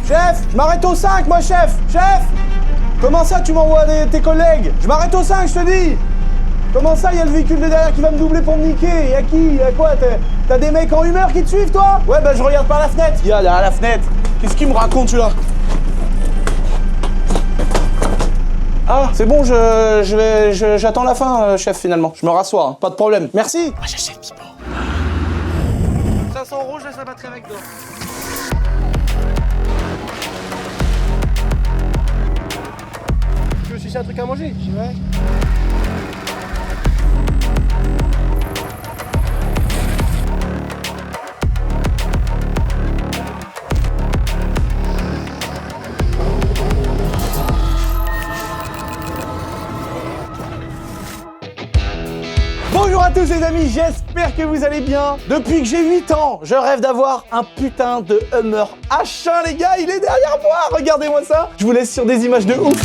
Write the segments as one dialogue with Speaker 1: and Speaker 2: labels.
Speaker 1: Chef, je m'arrête au 5, moi, chef. Chef. Comment ça, tu m'envoies tes collègues? Je m'arrête au 5, je te dis. Comment ça, il y a le véhicule de derrière qui va me doubler pour me niquer? Y'a qui? Y'a quoi? T'as des mecs en humeur qui te suivent, toi? Ouais, bah je regarde par la fenêtre. Il y a derrière la fenêtre. Qu'est-ce qu'il me raconte, celui-là? Ah, c'est bon, j'attends la fin, chef, finalement. Je me rassois, hein. Pas de problème. Merci.
Speaker 2: Moi, j'achète Thibaut.
Speaker 1: 500 €, je laisse la batterie avec toi. Tu veux aussi un truc à manger? Ouais. Bonjour à tous les amis, j'espère que vous allez bien. Depuis que j'ai 8 ans, je rêve d'avoir un putain de Hummer H1 les gars, il est derrière moi, regardez-moi ça. Je vous laisse sur des images de ouf.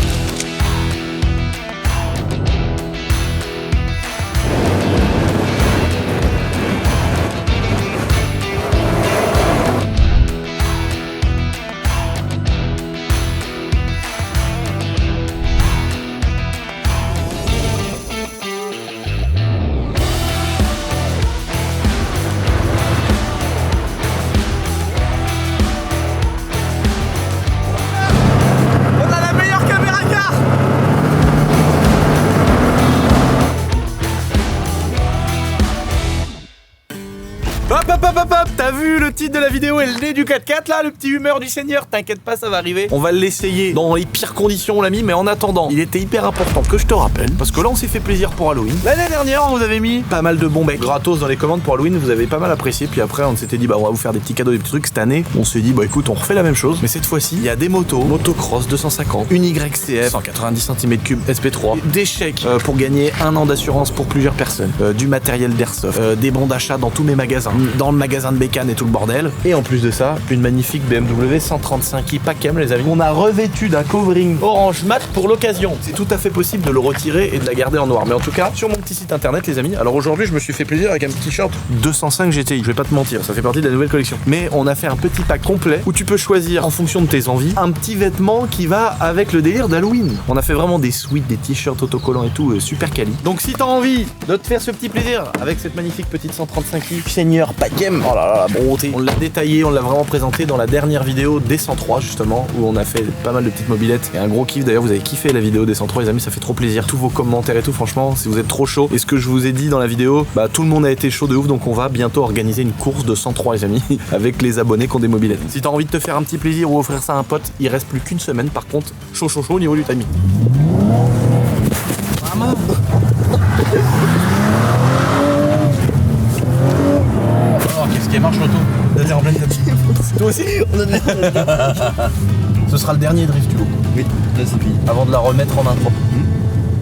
Speaker 1: Hop, t'as vu le titre de la vidéo et le nez du 4x4 là, le petit Hummer du Seigneur? T'inquiète pas, ça va arriver. On va l'essayer dans les pires conditions, l'ami, mais en attendant, il était hyper important que je te rappelle, parce que là on s'est fait plaisir pour Halloween. L'année dernière, on vous avait mis pas mal de bons becs gratos dans les commandes pour Halloween, vous avez pas mal apprécié, puis après on s'était dit bah on va vous faire des petits cadeaux, des petits trucs. Cette année, on s'est dit bah écoute, on refait la même chose, mais cette fois-ci, il y a des motos, motocross 250, une YCF 190 cm3 SP3, des chèques pour gagner 1 an d'assurance pour plusieurs personnes, du matériel d'airsoft, des bons d'achat dans tous mes magasins, dans le magasin de Bécane et tout le bordel. Et en plus de ça, une magnifique BMW 135i Pacem, les amis. On a revêtu d'un covering orange mat pour l'occasion. C'est tout à fait possible de le retirer et de la garder en noir. Mais en tout cas, sur mon petit site internet, les amis, alors aujourd'hui, je me suis fait plaisir avec un petit t-shirt 205 GTI. Je vais pas te mentir, ça fait partie de la nouvelle collection. Mais on a fait un petit pack complet où tu peux choisir, en fonction de tes envies, un petit vêtement qui va avec le délire d'Halloween. On a fait vraiment des suites, des t-shirts autocollants et tout, super quali. Donc si t'as envie de te faire ce petit plaisir avec cette magnifique petite 135i Seigneur Pacem, oh là là, la beauté. On l'a détaillé, on l'a vraiment présenté dans la dernière vidéo des 103 justement, où on a fait pas mal de petites mobilettes et un gros kiff. D'ailleurs, vous avez kiffé la vidéo des 103 les amis, ça fait trop plaisir. Tous vos commentaires et tout, franchement, si vous êtes trop chaud. Et ce que je vous ai dit dans la vidéo, bah tout le monde a été chaud de ouf, donc on va bientôt organiser une course de 103 les amis, avec les abonnés qui ont des mobilettes. Si t'as envie de te faire un petit plaisir ou offrir ça à un pote, il reste plus qu'une semaine. Par contre, chaud au niveau du timing. Maman. Qu'est-ce qui marche l'auto? Là t'es en pleine tête. Toi aussi? On a de Ce sera le dernier drift du coup. Oui, là c'est fini. Avant de la remettre en intro.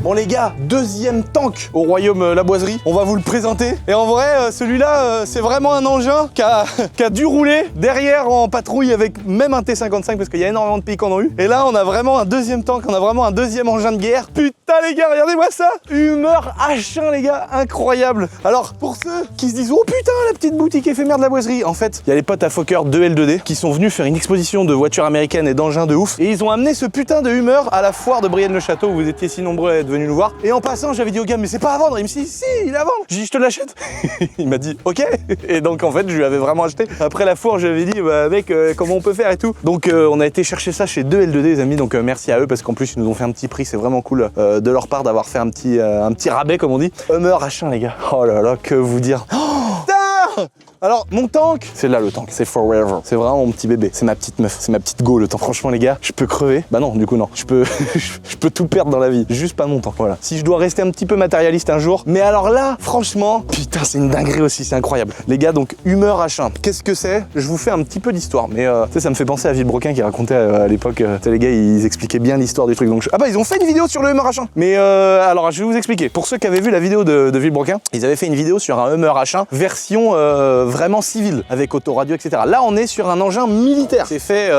Speaker 1: Bon les gars, deuxième tank au royaume La Boiserie, on va vous le présenter. Et en vrai, celui-là, c'est vraiment un engin qui a dû rouler derrière en patrouille avec même un T55 parce qu'il y a énormément de pays qui en ont eu. Et là, on a vraiment un deuxième tank, on a vraiment un deuxième engin de guerre. Putain les gars, regardez-moi ça! Hummer H1 les gars, incroyable! Alors, pour ceux qui se disent « Oh putain, la petite boutique éphémère de La Boiserie », en fait, il y a les potes à Fokker 2L2D qui sont venus faire une exposition de voitures américaines et d'engins de ouf. Et ils ont amené ce putain de Hummer à la foire de Brienne-le-Château où vous étiez si nombreux à être venus nous voir. Et en passant, j'avais dit au gars, mais c'est pas à vendre. Il me dit, si, il est à vendre. J'ai dit, je te l'achète. Il m'a dit, ok. Et donc, en fait, je lui avais vraiment acheté. Après la foire, je lui avais dit, bah, mec, comment on peut faire et tout. Donc, on a été chercher ça chez 2L2D, les amis. Donc, merci à eux parce qu'en plus, ils nous ont fait un petit prix. C'est vraiment cool de leur part d'avoir fait un petit rabais, comme on dit. Hummer H1, les gars. Oh là là, que vous dire. Oh, putain! Alors, mon tank, c'est là le tank, c'est forever. C'est vraiment mon petit bébé, c'est ma petite meuf, c'est ma petite go le tank. Franchement les gars, je peux crever. Bah non, du coup non, je peux tout perdre dans la vie, juste pas mon tank, voilà. Si je dois rester un petit peu matérialiste un jour, mais alors là, franchement, putain, c'est une dinguerie aussi, c'est incroyable. Les gars, donc Hummer H1, qu'est-ce que c'est? Je vous fais un petit peu d'histoire, mais tu sais, ça me fait penser à Villebrequin qui racontait à l'époque, tu sais les gars, ils expliquaient bien l'histoire du truc. Donc ah bah ils ont fait une vidéo sur le Hummer H1. Mais alors je vais vous expliquer. Pour ceux qui avaient vu la vidéo de Villebrequin, ils avaient fait une vidéo sur un Hummer H1 version vraiment civil, avec autoradio, etc. Là, on est sur un engin militaire. C'est fait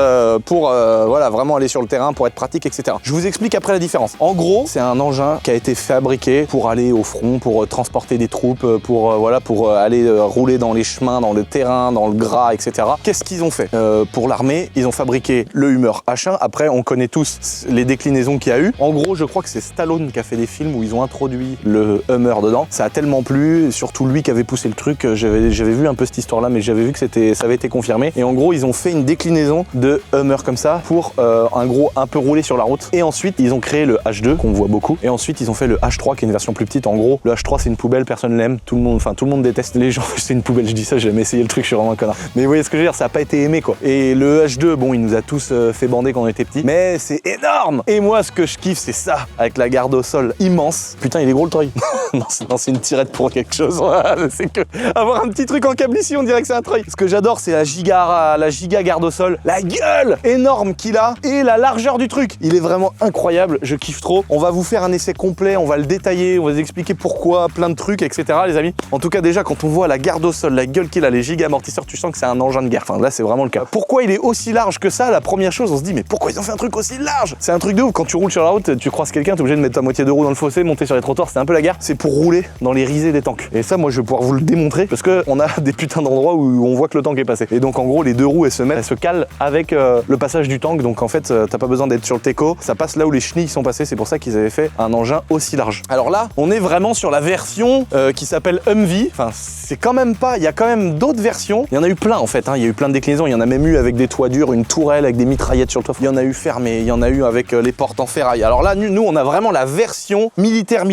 Speaker 1: pour voilà, vraiment aller sur le terrain, pour être pratique, etc. Je vous explique après la différence. En gros, c'est un engin qui a été fabriqué pour aller au front, pour transporter des troupes, voilà, pour aller rouler dans les chemins, dans le terrain, dans le gras, etc. Qu'est-ce qu'ils ont fait pour l'armée? Ils ont fabriqué le Hummer H1. Après, on connaît tous les déclinaisons qu'il y a eu. En gros, je crois que c'est Stallone qui a fait des films où ils ont introduit le Hummer dedans. Ça a tellement plu, surtout lui qui avait poussé le truc. J'avais vu un peu cette histoire-là, mais j'avais vu que ça avait été confirmé. Et en gros, ils ont fait une déclinaison de Hummer comme ça pour en gros un peu rouler sur la route. Et ensuite, ils ont créé le H2 qu'on voit beaucoup. Et ensuite, ils ont fait le H3 qui est une version plus petite. En gros, le H3 c'est une poubelle, personne l'aime, tout le monde déteste les gens. C'est une poubelle, je dis ça, j'ai jamais essayé le truc, je suis vraiment un connard. Mais vous voyez ce que je veux dire, ça a pas été aimé quoi. Et le H2, bon, il nous a tous fait bander quand on était petits, mais c'est énorme. Et moi, ce que je kiffe, c'est ça, avec la garde au sol immense. Putain, il est gros le treuil. non, c'est une tirette pour quelque chose. C'est que avoir un petit truc en câble ici, on dirait que c'est un treuil. Ce que j'adore, c'est la giga garde au sol, la gueule énorme qu'il a et la largeur du truc. Il est vraiment incroyable, je kiffe trop. On va vous faire un essai complet, on va le détailler, on va vous expliquer pourquoi, plein de trucs, etc. les amis. En tout cas, déjà, quand on voit la garde au sol, la gueule qu'il a, les giga amortisseurs, tu sens que c'est un engin de guerre. Enfin, là, c'est vraiment le cas. Pourquoi il est aussi large que ça? La première chose, on se dit, mais pourquoi ils ont fait un truc aussi large? C'est un truc de ouf. Quand tu roules sur la route, tu croises quelqu'un, t'es obligé de mettre ta moitié de roue dans le fossé, monter sur les trottoirs, c'est un peu la guerre. C'est pour rouler dans les risées des tanks. Et ça, moi, je vais pouvoir vous le démontrer parce que on a des putains d'endroits où on voit que le tank est passé. Et donc, en gros, les deux roues, elles se calent avec le passage du tank. Donc, en fait, t'as pas besoin d'être sur le teco. Ça passe là où les chenilles sont passées. C'est pour ça qu'ils avaient fait un engin aussi large. Alors là, on est vraiment sur la version qui s'appelle Humvee. Enfin, c'est quand même pas. Il y a quand même d'autres versions. Il y en a eu plein en fait. Hein. Il y a eu plein de déclinaisons. Il y en a même eu avec des toits durs, une tourelle avec des mitraillettes sur le toit. Il y en a eu fermé. Il y en a eu avec les portes en ferraille. Alors là, nous, on a vraiment la version militaire,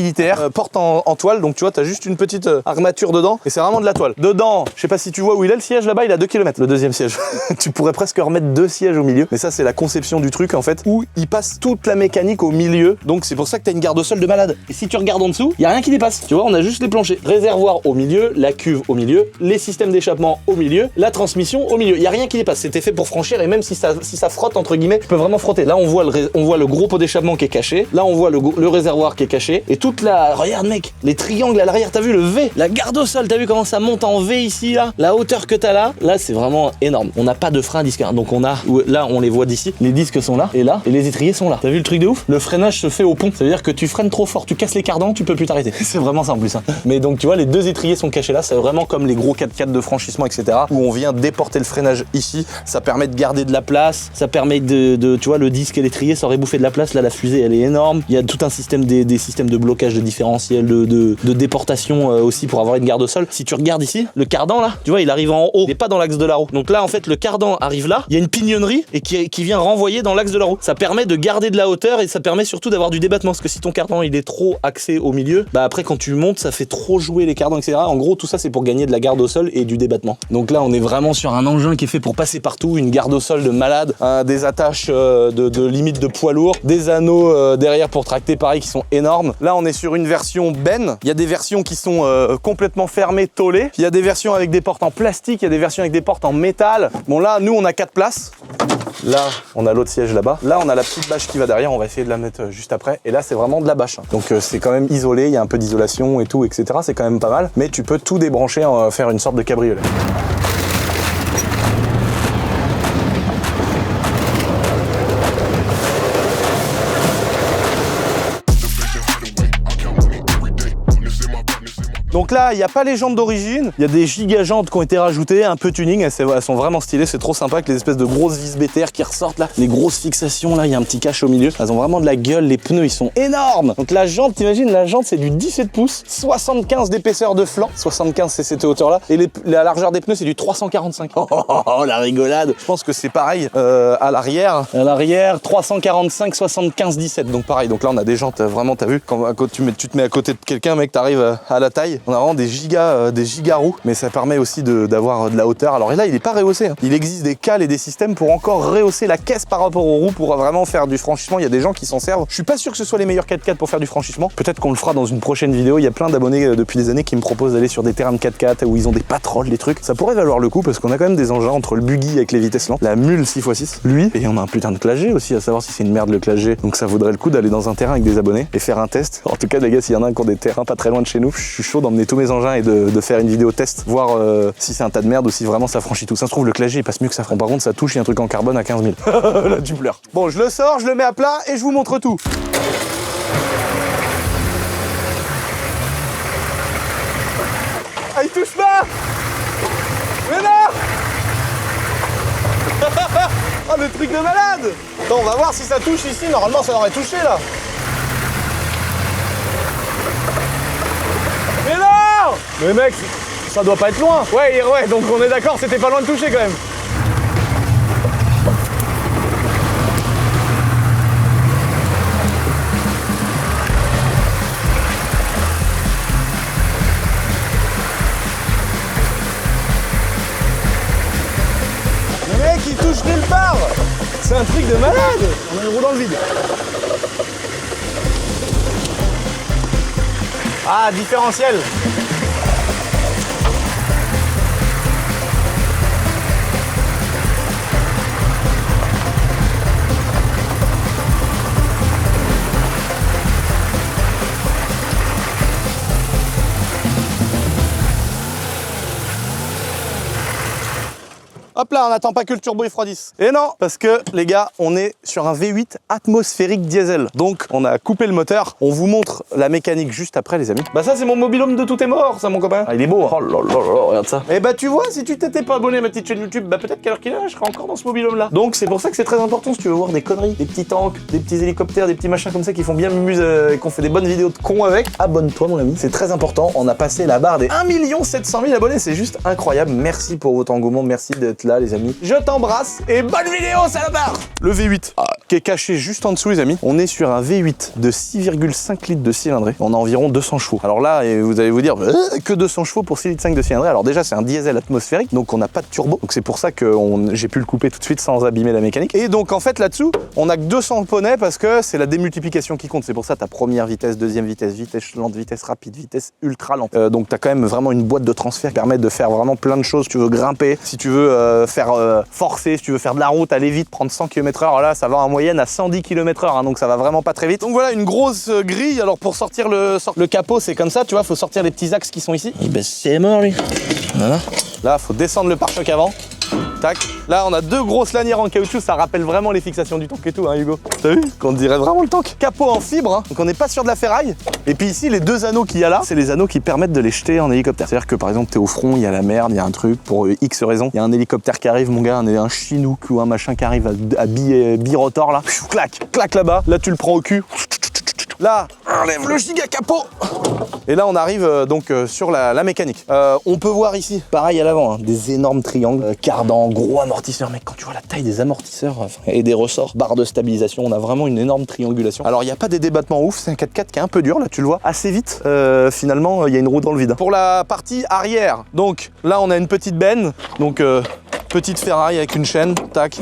Speaker 1: porte en toile. Donc tu vois, t'as juste une petite armature dedans et c'est vraiment de la toile. Dedans, je sais pas si tu vois où il est le siège là-bas. Il a 2 km. Le deuxième siège. Tu pourrais presque remettre 2 sièges au milieu. Mais ça, c'est la conception du truc en fait où il passe toute la mécanique au milieu. Donc c'est pour ça que t'as une garde au sol de malade. Et si tu regardes en dessous, il y a rien qui dépasse. Tu vois, on a juste les planchers. Réservoir au milieu, la cuve au milieu, les systèmes d'échappement au milieu, la transmission au milieu. Il y a rien qui dépasse. C'était fait pour franchir et même si ça frotte entre guillemets, tu peux vraiment frotter. Là, on voit le gros pot d'échappement qui est caché. Là, on voit le réservoir qui est caché et toute la regarde mec, les triangles à l'arrière, t'as vu le V, la garde au sol, t'as vu comment ça monte en V ici là, la hauteur que t'as là c'est vraiment énorme. On n'a pas de frein à disque. Donc là on les voit d'ici, les disques sont là et les étriers sont là. T'as vu le truc de ouf? Le freinage se fait au pont, ça veut dire que tu freines trop fort, tu casses les cardans, tu peux plus t'arrêter. C'est vraiment ça en plus. Hein. Mais donc tu vois, les 2 étriers sont cachés là, c'est vraiment comme les gros 4x4 de franchissement, etc. Où on vient déporter le freinage ici, ça permet de garder de la place, ça permet de tu vois, le disque et l'étrier, ça aurait bouffé de la place. Là, la fusée, elle est énorme. Il y a tout un système des systèmes de blocage de différentiel, de déportation aussi pour avoir une garde au sol. Si tu regardes ici, le cardan là, tu vois, il arrive en haut, il n'est pas dans l'axe de la roue. Donc là, en fait, le cardan arrive là, il y a une pignonnerie et qui vient renvoyer dans l'axe de la roue. Ça permet de garder de la hauteur et ça permet surtout d'avoir du débattement. Parce que si ton cardan il est trop axé au milieu, bah après quand tu montes, ça fait trop jouer les cardans, etc. En gros, tout ça c'est pour gagner de la garde au sol et du débattement. Donc là, on est vraiment sur un engin qui est fait pour passer partout, une garde au sol de malade, des attaches de limite de poids lourd, des anneaux derrière pour tracter pareil qui sont énormes. Là, on est sur une version Ben. Il y a des versions qui sont complètement fermées, tôlées. Il y a des versions avec des portes en plastique, il y a des versions avec des portes en métal. Bon là, nous on a 4 places. Là, on a l'autre siège là-bas. Là, on a la petite bâche qui va derrière. On va essayer de la mettre juste après. Et là, c'est vraiment de la bâche. Donc, c'est quand même isolé. Il y a un peu d'isolation et tout, etc. C'est quand même pas mal. Mais tu peux tout débrancher, faire une sorte de cabriolet. Donc là, il n'y a pas les jantes d'origine, il y a des giga jantes qui ont été rajoutées, un peu tuning, elles sont vraiment stylées, c'est trop sympa avec les espèces de grosses vis BTR qui ressortent là, les grosses fixations là, il y a un petit cache au milieu, elles ont vraiment de la gueule, les pneus ils sont énormes. Donc la jante, t'imagines, la jante c'est du 17 pouces, 75 d'épaisseur de flanc, 75 c'est cette hauteur là, et la largeur des pneus c'est du 345. Oh la rigolade. Je pense que c'est pareil à l'arrière 345, 75, 17, donc pareil, donc là on a des jantes vraiment, t'as vu, quand tu te mets à côté de quelqu'un, mec, t'arrives à la taille. On a vraiment des giga roues, mais ça permet aussi d'avoir de la hauteur. Alors là, il n'est pas rehaussé. Hein. Il existe des cales et des systèmes pour encore rehausser la caisse par rapport aux roues pour vraiment faire du franchissement. Il y a des gens qui s'en servent. Je suis pas sûr que ce soit les meilleurs 4x4 pour faire du franchissement. Peut-être qu'on le fera dans une prochaine vidéo. Il y a plein d'abonnés depuis des années qui me proposent d'aller sur des terrains de 4x4 où ils ont des patrolles, des trucs. Ça pourrait valoir le coup parce qu'on a quand même des engins entre le buggy avec les vitesses lentes, la mule 6x6, lui, et on a un putain de clash G aussi, à savoir si c'est une merde le clash G. Donc ça vaudrait le coup d'aller dans un terrain avec des abonnés et faire un test. En tout cas, les gars, s'il y en a un qui ont des terrains pas très loin de chez nous, je suis chaud dans emmener tous mes engins et de faire une vidéo test, voir si c'est un tas de merde ou si vraiment ça franchit tout. Ça se trouve, le clavier il passe mieux que ça. Par contre, ça touche, il y a un truc en carbone à 15 000. Là, tu pleures. Bon, je le sors, je le mets à plat et je vous montre tout. Ah, il touche pas! Mais non! Oh, le truc de malade! Attends, on va voir si ça touche ici. Normalement, ça aurait touché là. Mais non! Mais mec, ça doit pas être loin. Ouais, donc on est d'accord, c'était pas loin de toucher quand même. Le mec, il touche nulle part. C'est un truc de malade. On a une roue dans le vide. Ah, différentiel. Hop là, on n'attend pas que le turbo il refroidisse. Et non, parce que les gars, on est sur un V8 atmosphérique diesel. Donc on a coupé le moteur. On vous montre la mécanique juste après les amis. Bah ça c'est mon mobil-home de tout est mort, ça mon copain. Ah, il est beau hein. Oh là là là, regarde ça. Et bah tu vois, si tu t'étais pas abonné à ma petite chaîne YouTube, bah peut-être qu'à l'heure qu'il est, je serais encore dans ce mobil-home là. Donc c'est pour ça que c'est très important si tu veux voir des conneries, des petits tanks, des petits hélicoptères, des petits machins comme ça qui font bien mumuse et qu'on fait des bonnes vidéos de cons avec. Abonne-toi mon ami, c'est très important. On a passé la barre des 1 700 000 abonnés, c'est juste incroyable. Merci pour votre engouement, merci d'être là les amis. Je t'embrasse et bonne vidéo salopard. Le V8 qui est caché juste en dessous les amis. On est sur un V8 de 6,5 litres de cylindrée. On a environ 200 chevaux. Alors là, vous allez vous dire que 200 chevaux pour 6,5 litres de cylindrée. Alors déjà c'est un diesel atmosphérique donc on n'a pas de turbo. Donc c'est pour ça que j'ai pu le couper tout de suite sans abîmer la mécanique. Et donc en fait là-dessous on a que 200 poneys parce que c'est la démultiplication qui compte. C'est pour ça ta première vitesse, deuxième vitesse, vitesse lente, vitesse rapide, vitesse ultra lente. Donc tu as quand même vraiment une boîte de transfert qui permet de faire vraiment plein de choses. Si tu veux grimper, si tu veux faire forcer, si tu veux faire de la route, aller vite, prendre 100 km/h, là ça va en moyenne à 110 km/h, hein, donc ça va vraiment pas très vite. Donc voilà une grosse grille. Alors pour sortir le capot c'est comme ça, tu vois, faut sortir les petits axes qui sont ici. Et ben c'est mort lui. Voilà. Là faut descendre le pare-choc avant. Tac. Là on a deux grosses lanières en caoutchouc, ça rappelle vraiment les fixations du tank et tout hein Hugo. T'as vu qu'on dirait vraiment le tank. Capot en fibre, hein, donc on n'est pas sur de la ferraille. Et puis ici les deux anneaux qu'il y a là, c'est les anneaux qui permettent de les jeter en hélicoptère. C'est-à-dire que par exemple t'es au front, il y a la merde, il y a un truc, pour X raison, il y a un hélicoptère qui arrive mon gars, un Chinook ou un machin qui arrive à bi-rotor là. Clac là-bas, là tu le prends au cul. Là, enlève le giga capot. Et là on arrive donc sur la mécanique. On peut voir ici, pareil à l'avant, hein, des énormes triangles, cardans, gros amortisseurs. Mec, quand tu vois la taille des amortisseurs et des ressorts, barres de stabilisation, on a vraiment une énorme triangulation. Alors il n'y a pas des débattements ouf, c'est un 4x4 qui est un peu dur, là tu le vois, assez vite. Finalement, il y a une roue dans le vide. Pour la partie arrière, donc là on a une petite benne, donc petite ferraille avec une chaîne, tac.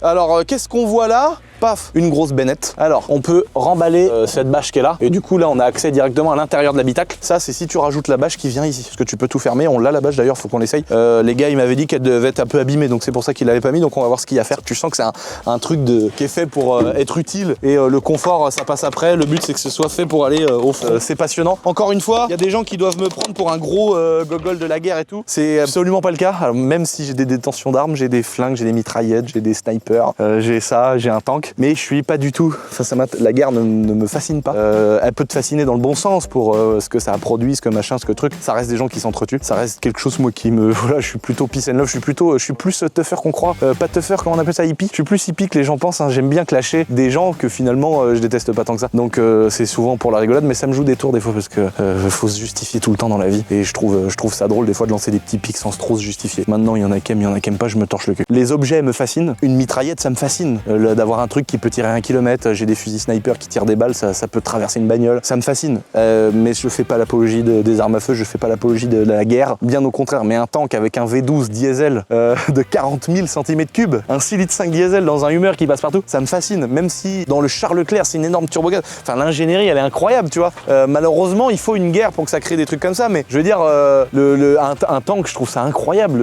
Speaker 1: Alors qu'est-ce qu'on voit là ? Paf, une grosse bennette. Alors, on peut remballer cette bâche qui est là. Et du coup, là, on a accès directement à l'intérieur de l'habitacle. Ça, c'est si tu rajoutes la bâche qui vient ici. Parce que tu peux tout fermer. On l'a, la bâche, d'ailleurs, faut qu'on l'essaye. Les gars, ils m'avaient dit qu'elle devait être un peu abîmée. Donc, c'est pour ça qu'ils l'avaient pas mis. Donc, on va voir ce qu'il y a à faire. Tu sens que c'est un truc qui est fait pour être utile. Et le confort, ça passe après. Le but, c'est que ce soit fait pour aller au fond. C'est passionnant. Encore une fois, il y a des gens qui doivent me prendre pour un gros gogol de la guerre et tout. C'est absolument pas le cas. Alors, même si j'ai des détentions d'armes, j'ai des flingues, j'ai des mitraillettes, j'ai des snipers, j'ai ça, j'ai un tank. Mais je suis pas du tout face à la guerre ne me fascine pas. Elle peut te fasciner dans le bon sens pour ce que ça a produit, ce que machin, ce que truc. Ça reste des gens qui s'entretuent. Ça reste quelque chose moi qui me voilà, je suis plutôt peace and love. Je suis plus tougher qu'on croit. Pas tougher, comment on appelle ça, hippie. Je suis plus hippie que les gens pensent. Hein. J'aime bien clasher des gens que finalement je déteste pas tant que ça. Donc c'est souvent pour la rigolade, mais ça me joue des tours des fois parce que faut se justifier tout le temps dans la vie. Et je trouve ça drôle des fois de lancer des petits pics sans trop se justifier. Maintenant il y en a qui aiment, il y en a qui aiment pas. Je me torche le cul. Les objets me fascinent. Une mitraillette ça me fascine. D'avoir un truc qui peut tirer 1 km. J'ai des fusils sniper qui tirent des balles, ça peut traverser une bagnole. Ça me fascine. Mais je fais pas l'apologie des armes à feu, je fais pas l'apologie de la guerre. Bien au contraire, mais un tank avec un V12 diesel de 40 000 cm3, un 6,5 litres diesel dans un Hummer qui passe partout, ça me fascine. Même si dans le Charles Leclerc, c'est une énorme turbogaz. Enfin, l'ingénierie, elle est incroyable, tu vois. Malheureusement, il faut une guerre pour que ça crée des trucs comme ça. Mais je veux dire, un tank, je trouve ça incroyable.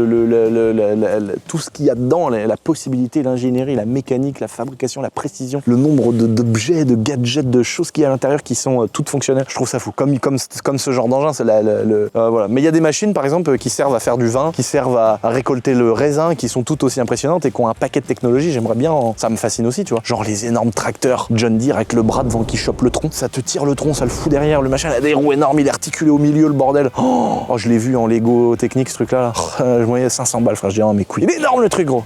Speaker 1: Tout ce qu'il y a dedans, la possibilité, l'ingénierie, la mécanique, la fabrication. la précision, le nombre d'objets, de gadgets, de choses qu'il y a à l'intérieur qui sont toutes fonctionnelles. Je trouve ça fou. Comme ce genre d'engin, c'est voilà. Mais il y a des machines, par exemple, qui servent à faire du vin, qui servent à récolter le raisin, qui sont toutes aussi impressionnantes et qui ont un paquet de technologies. J'aimerais bien, ça me fascine aussi, tu vois. Genre les énormes tracteurs John Deere avec le bras devant qui chope le tronc, ça te tire le tronc, ça le fout derrière. Le machin a des roues énormes, il est articulé au milieu, le bordel. Oh, je l'ai vu en Lego technique, ce truc-là. Je voyais 500 balles, frère. Je dis, oh, mais couilles. Il est énorme le truc, gros.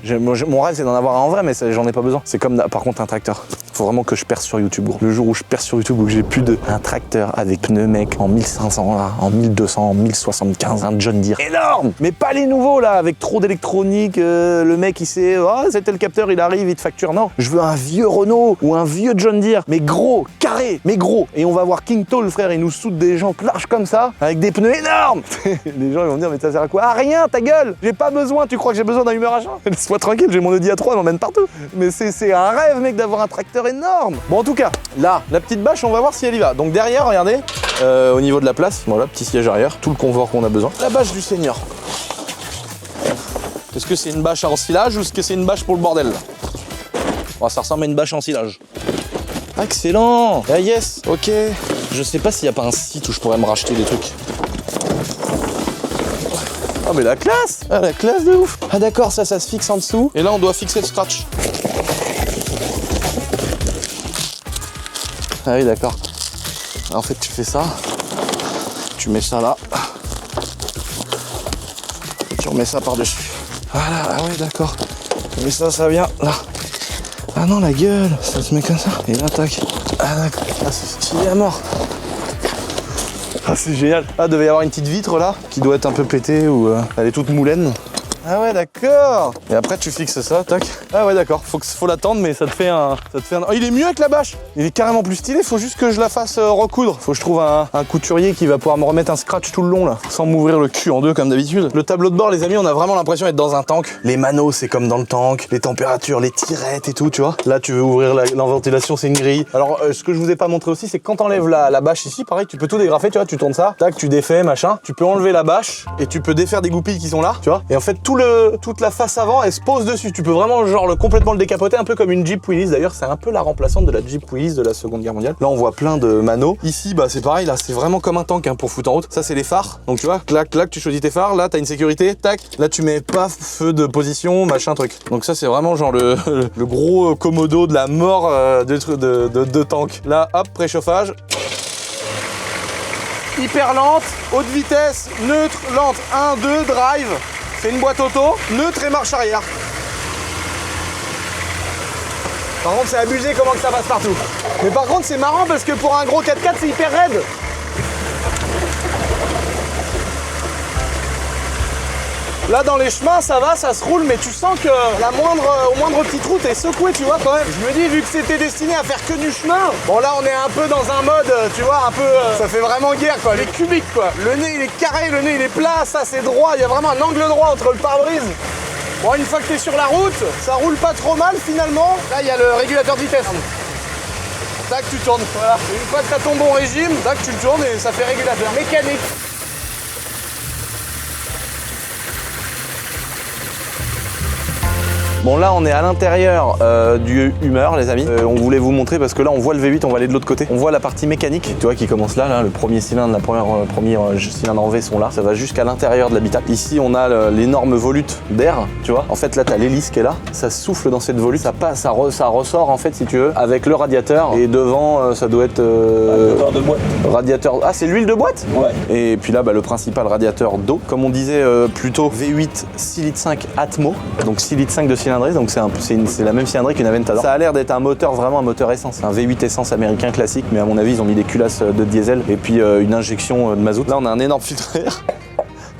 Speaker 1: Mon rêve, c'est d'en avoir un en vrai, mais j'en ai pas besoin. C'est comme, par contre, un tracteur. Faut vraiment que je perce sur YouTube, gros. Le jour où je perce sur YouTube, où j'ai plus un tracteur avec pneus, mec, en 1500, là, en 1200, en 1075, un John Deere. Énorme! Mais pas les nouveaux, là, avec trop d'électronique. Le mec, il sait, oh, c'était le capteur, il arrive, il te facture. Non, je veux un vieux Renault ou un vieux John Deere, mais gros, carré, mais gros. Et on va voir King Toll, frère, il nous soude des jantes larges comme ça, avec des pneus énormes. Les gens, ils vont me dire, mais ça sert à quoi? Ah, rien, ta gueule! J'ai pas besoin, tu crois que j'ai besoin d'un Hummer H1? Laisse-moi tranquille, j'ai mon Audi A3, il m'emmène partout. Mais c'est un rêve, mec, d'avoir un tracteur énorme. Bon, en tout cas, là, la petite bâche, on va voir si elle y va. Donc derrière, regardez, au niveau de la place, voilà, petit siège arrière, tout le confort qu'on a besoin. La bâche du Seigneur. Est-ce que c'est une bâche à ensilage ou est-ce que c'est une bâche pour le bordel? Oh, ça ressemble à une bâche en silage. Excellent! Ah yes, ok. Je sais pas s'il y a pas un site où je pourrais me racheter des trucs. Ah mais la classe! Ah la classe de ouf! Ah d'accord, ça se fixe en dessous. Et là on doit fixer le scratch. Ah oui d'accord. En fait tu fais ça. Tu mets ça là. Et tu remets ça par-dessus. Voilà, ah ouais d'accord. Mais ça vient là. Ah non la gueule, ça se met comme ça. Et là tac. Ah d'accord. Ah c'est stylé à mort. Ah c'est génial. Ah devait y avoir une petite vitre là qui doit être un peu pétée ou elle est toute moulaine. Ah ouais d'accord. Et après tu fixes ça, tac. Ah ouais d'accord, faut l'attendre mais ça te fait un... Oh, il est mieux avec la bâche. Il est carrément plus stylé, faut juste que je la fasse recoudre. Faut que je trouve un couturier qui va pouvoir me remettre un scratch tout le long là, sans m'ouvrir le cul en deux comme d'habitude. Le tableau de bord les amis, on a vraiment l'impression d'être dans un tank. Les manos c'est comme dans le tank, les températures, les tirettes et tout tu vois. Là tu veux ouvrir la ventilation, c'est une grille. Alors ce que je vous ai pas montré aussi c'est que quand t'enlèves la bâche ici, pareil tu peux tout dégrafer tu vois, tu tournes ça, tac tu défais machin. Tu peux enlever la bâche et tu peux défaire des goupilles qui sont là tu vois. Et en fait toute la face avant elle se pose dessus. Tu peux vraiment genre complètement le décapoter un peu comme une Jeep Willys. D'ailleurs c'est un peu la remplaçante de la Jeep Willys de la Seconde Guerre mondiale. Là on voit plein de manos. Ici bah c'est pareil, là c'est vraiment comme un tank hein, pour foutre en route. Ça c'est les phares. Donc tu vois, clac clac tu choisis tes phares. Là t'as une sécurité, tac. Là tu mets pas feu de position, machin truc. Donc ça c'est vraiment genre le gros commodo de la mort de tank. Là hop préchauffage. Hyper lente, haute vitesse, neutre, lente, 1, 2, drive. C'est une boîte auto, neutre et marche arrière. Par contre c'est abusé comment que ça passe partout. Mais par contre c'est marrant parce que pour un gros 4x4 c'est hyper raide. Là dans les chemins ça va, ça se roule mais tu sens que au moindre petit trou t'es secoué tu vois quand même. Je me dis vu que c'était destiné à faire que du chemin, bon là on est un peu dans un mode tu vois un peu ça fait vraiment guerre quoi, les cubiques quoi. Le nez il est carré, le nez il est plat, ça c'est droit, il y a vraiment un angle droit entre le pare-brise. Bon une fois que t'es sur la route, ça roule pas trop mal finalement. Là il y a le régulateur de vitesse. Tac tu tournes, voilà. Et une fois que t'as ton bon régime, tac tu le tournes et ça fait régulateur mécanique. Bon là on est à l'intérieur du Hummer les amis. On voulait vous montrer parce que là on voit le V8, on va aller de l'autre côté. On voit la partie mécanique, tu vois qui commence là, le premier cylindre, premier cylindre en V sont là. Ça va jusqu'à l'intérieur de l'habitacle. Ici on a l'énorme volute d'air, tu vois. En fait là t'as l'hélice qui est là, ça souffle dans cette volute, ça passe, ça ressort en fait si tu veux avec le radiateur. Et devant ça doit être radiateur de boîte. Radiateur. Ah c'est l'huile de boîte. Ouais. Et puis là bah, le principal radiateur d'eau. Comme on disait plus tôt, V8 6 litres 5 Atmo, donc 6 litres 5 de cylindre. Donc c'est la même cylindrée qu'une Aventador. Ça a l'air d'être un moteur, vraiment un moteur essence. Un V8 essence américain classique, mais à mon avis ils ont mis des culasses de diesel et puis une injection de mazout. Là on a un énorme filtre à air.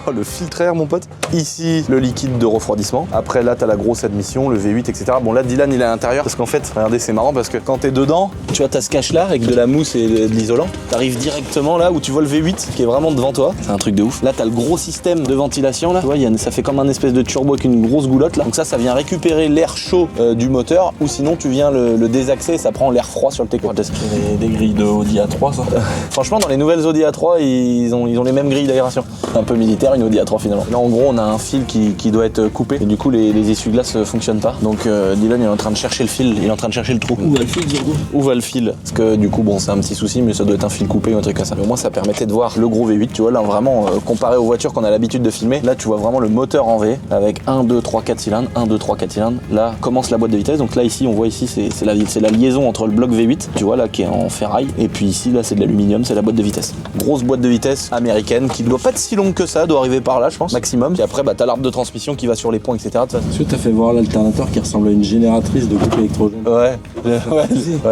Speaker 1: Oh, le filtre à air mon pote. Ici le liquide de refroidissement. Après là t'as la grosse admission, le V8 etc. Bon là Dylan il est à l'intérieur parce qu'en fait regardez c'est marrant parce que quand t'es dedans, tu vois t'as ce cache là avec de la mousse et de l'isolant. T'arrives directement là où tu vois le V8 qui est vraiment devant toi. C'est un truc de ouf. Là t'as le gros système de ventilation là. Tu vois ça fait comme un espèce de turbo avec une grosse goulotte là. Donc ça vient récupérer l'air chaud du moteur ou sinon tu viens le désaxer et ça prend l'air froid sur le T-Cross.
Speaker 2: Des grilles de Audi A3 ça.
Speaker 1: Franchement dans les nouvelles Audi A3 ils ont les mêmes grilles d'aération. Un peu militaire. faire une Audi A3 finalement. Là en gros on a un fil qui doit être coupé et du coup les essuie-glaces fonctionnent pas. Donc Dylan il est en train de chercher le fil, il est en train de chercher le trou.
Speaker 2: Où va le fil surtout?
Speaker 1: Où va le fil? Parce que du coup bon c'est un petit souci mais ça doit être un fil coupé ou un truc comme ça. Mais au moins ça permettait de voir le gros V8, tu vois là vraiment comparé aux voitures qu'on a l'habitude de filmer. Là tu vois vraiment le moteur en V avec 1, 2, 3, 4 cylindres, 1, 2, 3, 4 cylindres. Là commence la boîte de vitesse. Donc là ici on voit ici c'est la liaison entre le bloc V8, tu vois là qui est en ferraille. Et puis ici là c'est de l'aluminium, c'est la boîte de vitesse. Grosse boîte de vitesse américaine qui ne doit pas être si longue que ça, doit arriver par là je pense, maximum. Et après bah t'as l'arbre de transmission qui va sur les ponts etc.
Speaker 2: Est-ce que t'as fait voir l'alternateur qui ressemble à une génératrice de groupe électrogène?
Speaker 1: Ouais,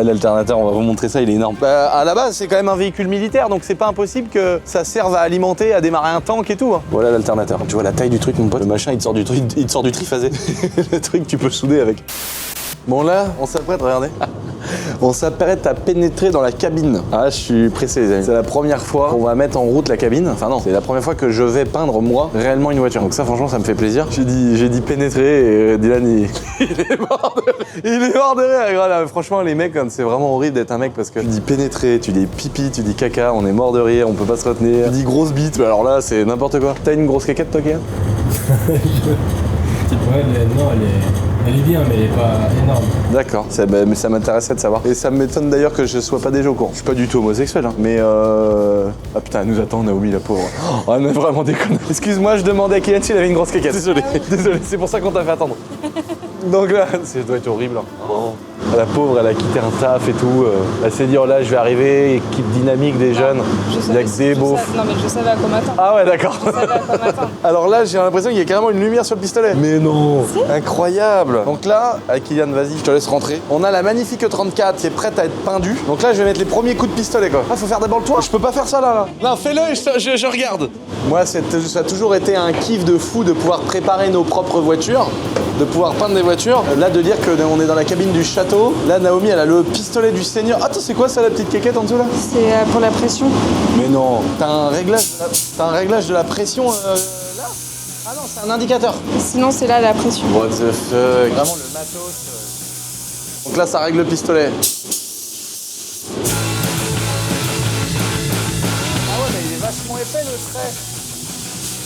Speaker 1: l'alternateur, on va vous montrer ça, il est énorme. Bah, à la base, c'est quand même un véhicule militaire, donc c'est pas impossible que ça serve à alimenter, à démarrer un tank et tout. Hein. Voilà l'alternateur. Tu vois la taille du truc, mon pote. Le machin, il te sort du triphasé. Le truc, tu peux le souder avec. Bon là, on s'apprête, regardez. On s'apprête à pénétrer dans la cabine. Ah, je suis pressé les amis. C'est la première fois qu'on va mettre en route la cabine. Enfin non, c'est la première fois que je vais peindre moi réellement une voiture. Donc ça franchement ça me fait plaisir. J'ai dit pénétrer et Dylan il est mort de rire. Voilà, franchement les mecs c'est vraiment horrible d'être un mec parce que tu dis pénétrer, tu dis pipi, tu dis caca, on est mort de rire, on peut pas se retenir. Tu dis grosse bite, alors là c'est n'importe quoi. T'as une grosse caquette toi Kéa?
Speaker 3: Ouais, non, elle est bien, mais elle est pas énorme.
Speaker 1: D'accord, mais ça m'intéressait de savoir. Et ça m'étonne d'ailleurs que je sois pas déjà au courant. Je suis pas du tout homosexuel, hein. Mais Ah putain, elle nous attend Naomi, la pauvre. Oh, elle m'a vraiment déconné. Excuse-moi, je demandais à Kylian s'il avait une grosse caquette. Désolé, désolé, c'est pour ça qu'on t'a fait attendre. Donc là, ça doit être horrible. Hein. Oh. La pauvre, elle a quitté un taf et tout. Elle s'est dit, oh là, je vais arriver, équipe dynamique des jeunes. Il y a que des beaufs.
Speaker 4: Non, mais je savais à quoi m'attendre.
Speaker 1: Ah ouais, d'accord.
Speaker 4: Je savais à quoi m'attendre.
Speaker 1: Alors là, j'ai l'impression qu'il y a carrément une lumière sur le pistolet. Mais non, incroyable. Donc là, avec Kylian, vas-y, je te laisse rentrer. On a la magnifique 34 qui est prête à être peindue. Donc là, je vais mettre les premiers coups de pistolet, quoi. Ah, faut faire d'abord le toit. Je peux pas faire ça là. Non, fais-le et je regarde. Moi, ça a toujours été un kiff de fou de pouvoir préparer nos propres voitures, de pouvoir peindre des voitures. Là, de dire qu'on est dans la cabine du château. Là, Naomi, elle a le pistolet du seigneur. Attends, c'est quoi ça, la petite quéquette en dessous là?
Speaker 4: C'est pour la pression.
Speaker 1: Mais non, t'as un réglage de la pression là? Ah non, c'est un indicateur.
Speaker 4: Sinon, c'est là la pression.
Speaker 1: What the fuck? Vraiment le matos. Donc là, ça règle le pistolet. Ah ouais, mais il est vachement épais le trait.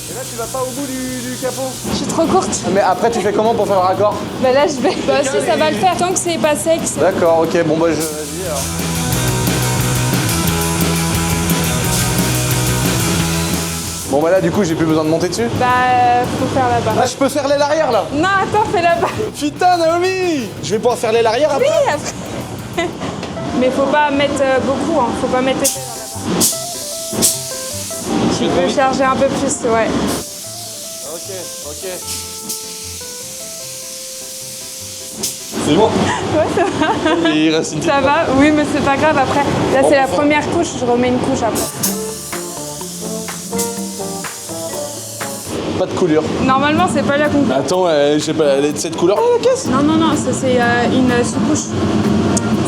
Speaker 1: Et là, tu vas pas au bout du capot?
Speaker 4: Je suis trop courte.
Speaker 1: Mais après, tu fais comment pour faire le raccord?
Speaker 4: Bah là, je vais. Bah si, ça va le faire. Tant que c'est pas sec.
Speaker 1: D'accord, ok, bon bah vas-y alors. Bon bah là du coup j'ai plus besoin de monter dessus.
Speaker 4: Bah faut faire là-bas.
Speaker 1: Ah je peux faire l'aile arrière là?
Speaker 4: Non, attends, fais là-bas.
Speaker 1: Putain Naomi! Je vais pouvoir faire l'aile arrière après?
Speaker 4: Oui, après. Mais faut pas mettre beaucoup, hein. Faut pas mettre épais là-bas. Tu peux charger un peu plus, ouais.
Speaker 1: Ok.
Speaker 2: C'est bon?
Speaker 4: Ouais, ça va.
Speaker 1: Il reste une petite
Speaker 4: Ça va, oui, mais c'est pas grave après. Là, c'est la première couche, je remets une couche après.
Speaker 1: Pas de coulure.
Speaker 4: Normalement, c'est pas la conclusion.
Speaker 1: Attends, je sais pas, elle est de cette couleur là la caisse?
Speaker 4: Non, ça c'est une sous-couche.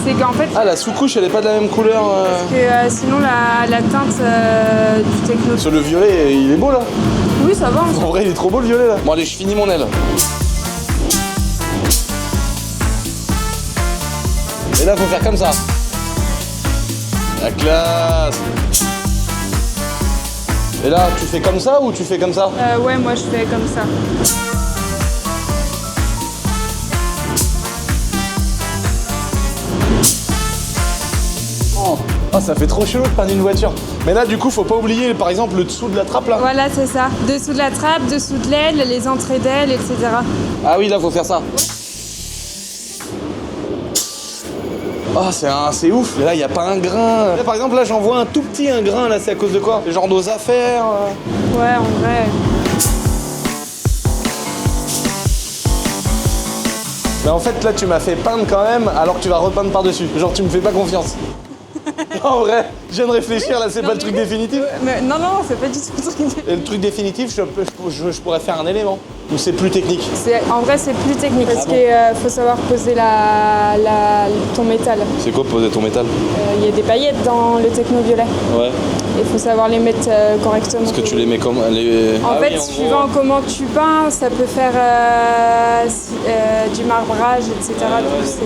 Speaker 4: C'est qu'en fait,
Speaker 1: Ah la sous-couche elle est pas de la même couleur
Speaker 4: que, sinon la teinte du techno.
Speaker 1: Sur le violet il est beau là.
Speaker 4: Oui, ça va.
Speaker 1: En vrai il est trop beau le violet là. Bon allez je finis mon aile. Et là faut faire comme ça. La classe. Et là tu fais comme ça ou tu fais comme ça?
Speaker 4: Ouais, moi je fais comme ça.
Speaker 1: Ah ça fait trop chelou de peindre une voiture. Mais là du coup faut pas oublier par exemple le dessous de la trappe là.
Speaker 4: Voilà, c'est ça. Dessous de la trappe, dessous de l'aile, les entrées d'aile, etc.
Speaker 1: Ah oui là faut faire ça. Ah c'est ouf. Et là y a pas un grain. Là par exemple là j'en vois un tout petit un grain là, c'est à cause de quoi? C'est genre nos affaires.
Speaker 4: Ouais, en vrai.
Speaker 1: Mais en fait là tu m'as fait peindre quand même alors que tu vas repeindre par dessus. Genre tu me fais pas confiance. En vrai, je viens de réfléchir là, c'est pas le truc définitif.
Speaker 4: Mais non, c'est pas du tout le truc.
Speaker 1: Et le truc définitif, je pourrais faire un élément. Ou c'est plus technique?
Speaker 4: En vrai, c'est plus technique parce qu'il faut savoir poser ton métal.
Speaker 1: C'est quoi poser ton métal?
Speaker 4: Il y a des paillettes dans le techno violet.
Speaker 1: Ouais.
Speaker 4: Il faut savoir les mettre correctement.
Speaker 1: Est-ce que tu les mets comme
Speaker 4: En fait, suivant comment tu peins, ça peut faire du marbrage, etc. Tout,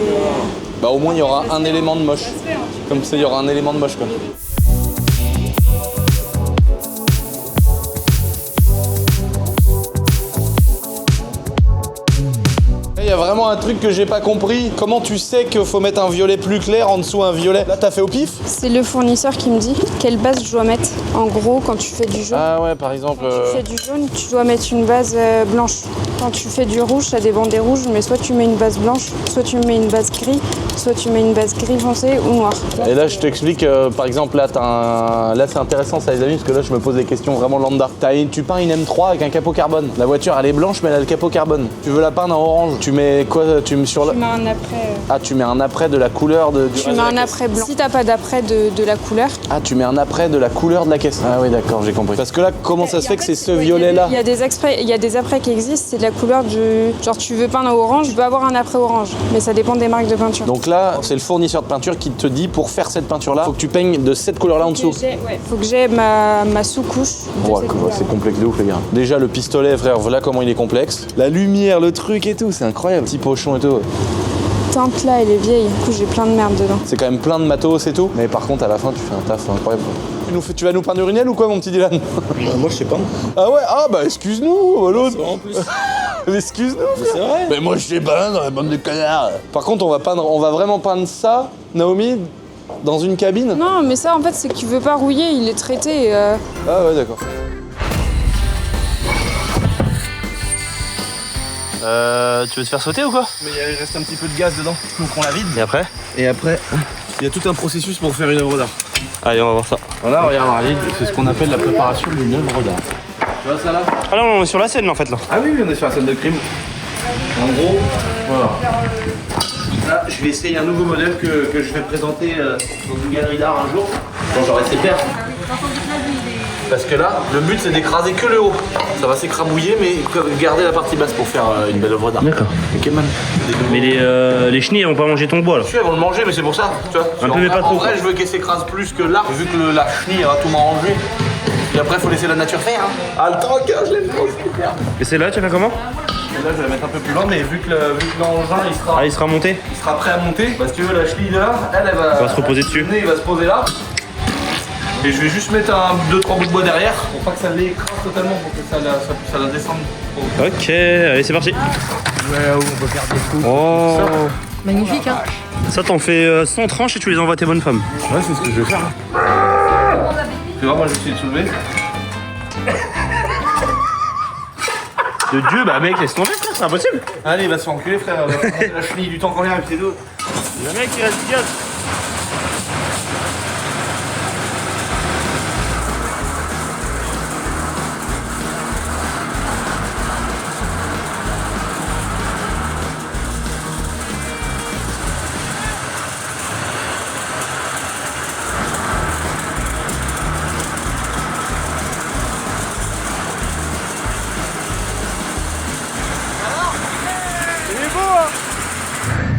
Speaker 1: bah au moins il y aura un élément de moche. Comme ça il y aura un élément de moche quoi. y a vraiment un truc que j'ai pas compris. Comment tu sais qu'il faut mettre un violet plus clair en dessous un violet? Là, t'as fait au pif?
Speaker 4: C'est le fournisseur qui me dit quelle base je dois mettre. En gros, quand tu fais du jaune,
Speaker 1: Ah ouais, par exemple.
Speaker 4: quand tu fais du jaune, tu dois mettre une base blanche. Quand tu fais du rouge, ça dépend des rouges, mais soit tu mets une base blanche, soit tu mets une base gris, soit tu mets une base gris foncé ou noir.
Speaker 1: Et là, je t'explique, par exemple, là, là c'est intéressant ça, les amis, parce que là, je me pose des questions vraiment lambda. Tu peins une M3 avec un capot carbone. La voiture, elle est blanche, mais elle a le capot carbone. Tu veux la peindre en orange. Tu mets quoi? Tu mets sur la...
Speaker 4: Tu mets un après.
Speaker 1: Ah, tu mets un après de la couleur du
Speaker 4: Tu mets un après blanc. Si t'as pas d'après de la couleur.
Speaker 1: Ah, tu mets un après de la couleur de la caisse. Ah oui, d'accord, j'ai compris. Parce que là, comment ça se fait que c'est ce violet-là?
Speaker 4: Il y a des après qui existent, c'est de la couleur du... Genre, tu veux peindre en orange, tu peux avoir un après orange. Mais ça dépend des marques de peinture.
Speaker 1: Donc là, c'est le fournisseur de peinture qui te dit, pour faire cette peinture-là, faut que tu peignes de cette couleur-là en dessous.
Speaker 4: Faut que j'ai ma sous-couche.
Speaker 1: Ouais, c'est complexe de ouf, les gars. Déjà, le pistolet, frère, voilà comment il est complexe. La lumière, le truc et tout, c'est incroyable. Petit pochon et tout.
Speaker 4: Tente là, elle est vieille. Du coup, j'ai plein de merde dedans.
Speaker 1: C'est quand même plein de matos et tout. Mais par contre, à la fin, tu fais un taf incroyable. Tu vas nous peindre une aile ou quoi, mon petit Dylan?
Speaker 2: Moi, je sais pas.
Speaker 1: Ah ouais? Ah bah, excuse-nous, l'autre.
Speaker 2: En plus.
Speaker 1: Mais excuse-nous.
Speaker 2: C'est vrai.
Speaker 1: Mais moi, je sais peindre, la bande de connards. Par contre, on va vraiment peindre ça, Naomi, dans une cabine?
Speaker 4: Non, mais ça, en fait, c'est que tu veux pas rouiller, il est traité.
Speaker 1: Ah ouais, d'accord.
Speaker 5: Tu veux te faire sauter ou quoi?
Speaker 1: Mais il reste un petit peu de gaz dedans, donc on la vide.
Speaker 5: Et après?
Speaker 1: Et après, il y a tout un processus pour faire une œuvre d'art.
Speaker 5: Allez, on va voir ça.
Speaker 1: Voilà, regarde, c'est ce qu'on appelle la préparation d'une œuvre d'art. Tu vois ça là?
Speaker 5: Ah non, on est sur la scène là, en fait là.
Speaker 1: Ah oui, on est sur la scène de crime. En gros, voilà. Là, je vais essayer un nouveau modèle que je vais présenter dans une galerie d'art un jour, quand j'aurai ses pairs. Parce que là, le but c'est d'écraser que le haut. Ça va s'écrabouiller, mais garder la partie basse pour faire une belle œuvre d'art.
Speaker 5: D'accord.
Speaker 1: Ok, man.
Speaker 5: Mais les chenilles elles vont pas manger ton bois là.
Speaker 1: Si, elles vont le manger, mais c'est pour ça, tu vois.
Speaker 5: Un peu, mais pas trop.
Speaker 1: En vrai, je veux qu'elle s'écrase plus que l'arc, vu que la chenille va tout manger. Et après, faut laisser la nature faire. Hein. Ah, le troc, je l'aime trop, c'est super.
Speaker 5: Et c'est là, tu vas faire comment?
Speaker 1: Et là, je vais la mettre un peu plus loin, mais vu que l'engin,
Speaker 5: il sera monté.
Speaker 1: Il sera prêt à monter. Parce que la chenille de là, elle va
Speaker 5: se reposer dessus.
Speaker 1: Il va se poser là. Et je vais juste mettre 2-3 bouts de bois derrière pour pas que ça l'écrase totalement, pour que ça la descende.
Speaker 5: Ok, allez, c'est parti.
Speaker 1: Ouais, on peut faire des coups.
Speaker 5: Oh.
Speaker 6: Magnifique, hein.
Speaker 5: Ça, t'en fais 100 tranches et tu les envoies à tes bonnes femmes.
Speaker 1: Ouais, c'est ce que je vais faire. Tu vois, moi je vais essayer de soulever.
Speaker 5: De Dieu, bah mec, laisse tomber, frère, c'est impossible.
Speaker 1: Allez, il va se faire enculer, frère. La chenille du temps qu'on vient avec ses dos.
Speaker 5: Le mec, il reste idiote.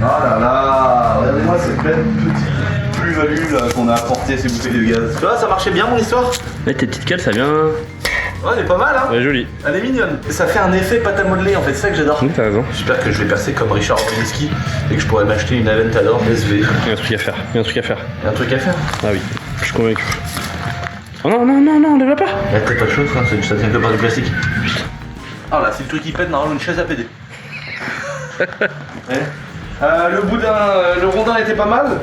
Speaker 1: Ah là là, regardez-moi cette belle petite plus-value qu'on a apporté à ces bouteilles de gaz. Tu vois, ça marchait bien mon histoire?
Speaker 5: Ouais, tes petites cales, ça vient.
Speaker 1: Ouais, elle est pas mal, hein?
Speaker 5: Ouais, jolie.
Speaker 1: Elle est mignonne. Et ça fait un effet pâte à modeler en fait, c'est ça que j'adore.
Speaker 5: Oui, t'as raison.
Speaker 1: J'espère que je vais percer comme Richard Orbeliski et que je pourrai m'acheter une Aventador SV.
Speaker 5: Il y a un truc à faire.
Speaker 1: Il y a un truc à faire?
Speaker 5: Ah oui, je suis convaincu. Oh non, non, non, non, on ne va pas.
Speaker 1: Là, t'as pas de chose, frère, ça tient que par du plastique. Ah là, c'est le truc qui pète, normalement une chaise à péter. Ouais. Le boudin, le rondin était pas mal,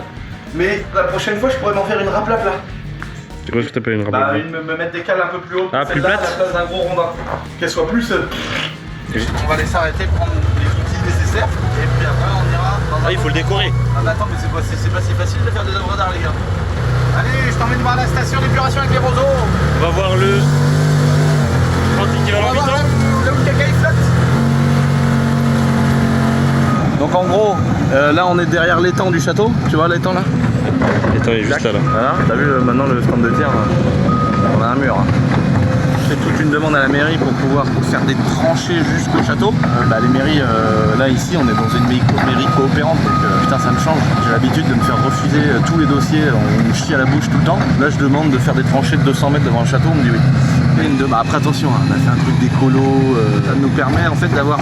Speaker 1: mais la prochaine fois je pourrais m'en faire une raplapla.
Speaker 5: C'est quoi ce que t'appelles une
Speaker 1: Bah,
Speaker 5: rabat?
Speaker 1: me mettre des cales un peu plus hautes,
Speaker 5: Ah, plus
Speaker 1: celle-là,
Speaker 5: plate.
Speaker 1: à la place d'un gros rondin. Qu'elle soit plus. On va laisser arrêter, prendre les outils nécessaires, et puis après on ira dans un.
Speaker 5: Ah, il faut le décorer.
Speaker 1: Ah, bah attends, mais c'est pas si facile de faire des œuvres d'art, les gars. Allez, je t'emmène voir la station d'épuration avec les roseaux.
Speaker 5: On va voir le. 30 équivalent
Speaker 1: On va voir
Speaker 5: 8 ans.
Speaker 1: là où le caca il flotte. Donc en gros, là on est derrière l'étang du château, tu vois l'étang là?
Speaker 5: Attends, il est juste là.
Speaker 1: Voilà, t'as vu maintenant le stand de tir, on a un mur. Hein. J'ai toute une demande à la mairie pour pouvoir faire des tranchées jusqu'au château. Les mairies, là ici on est dans une mairie coopérante, donc putain ça me change. J'ai l'habitude de me faire refuser tous les dossiers, on me chie à la bouche tout le temps. Là je demande de faire des tranchées de 200 mètres devant le château, on me dit oui. Après attention, hein, on a fait un truc d'écolo, ça nous permet en fait d'avoir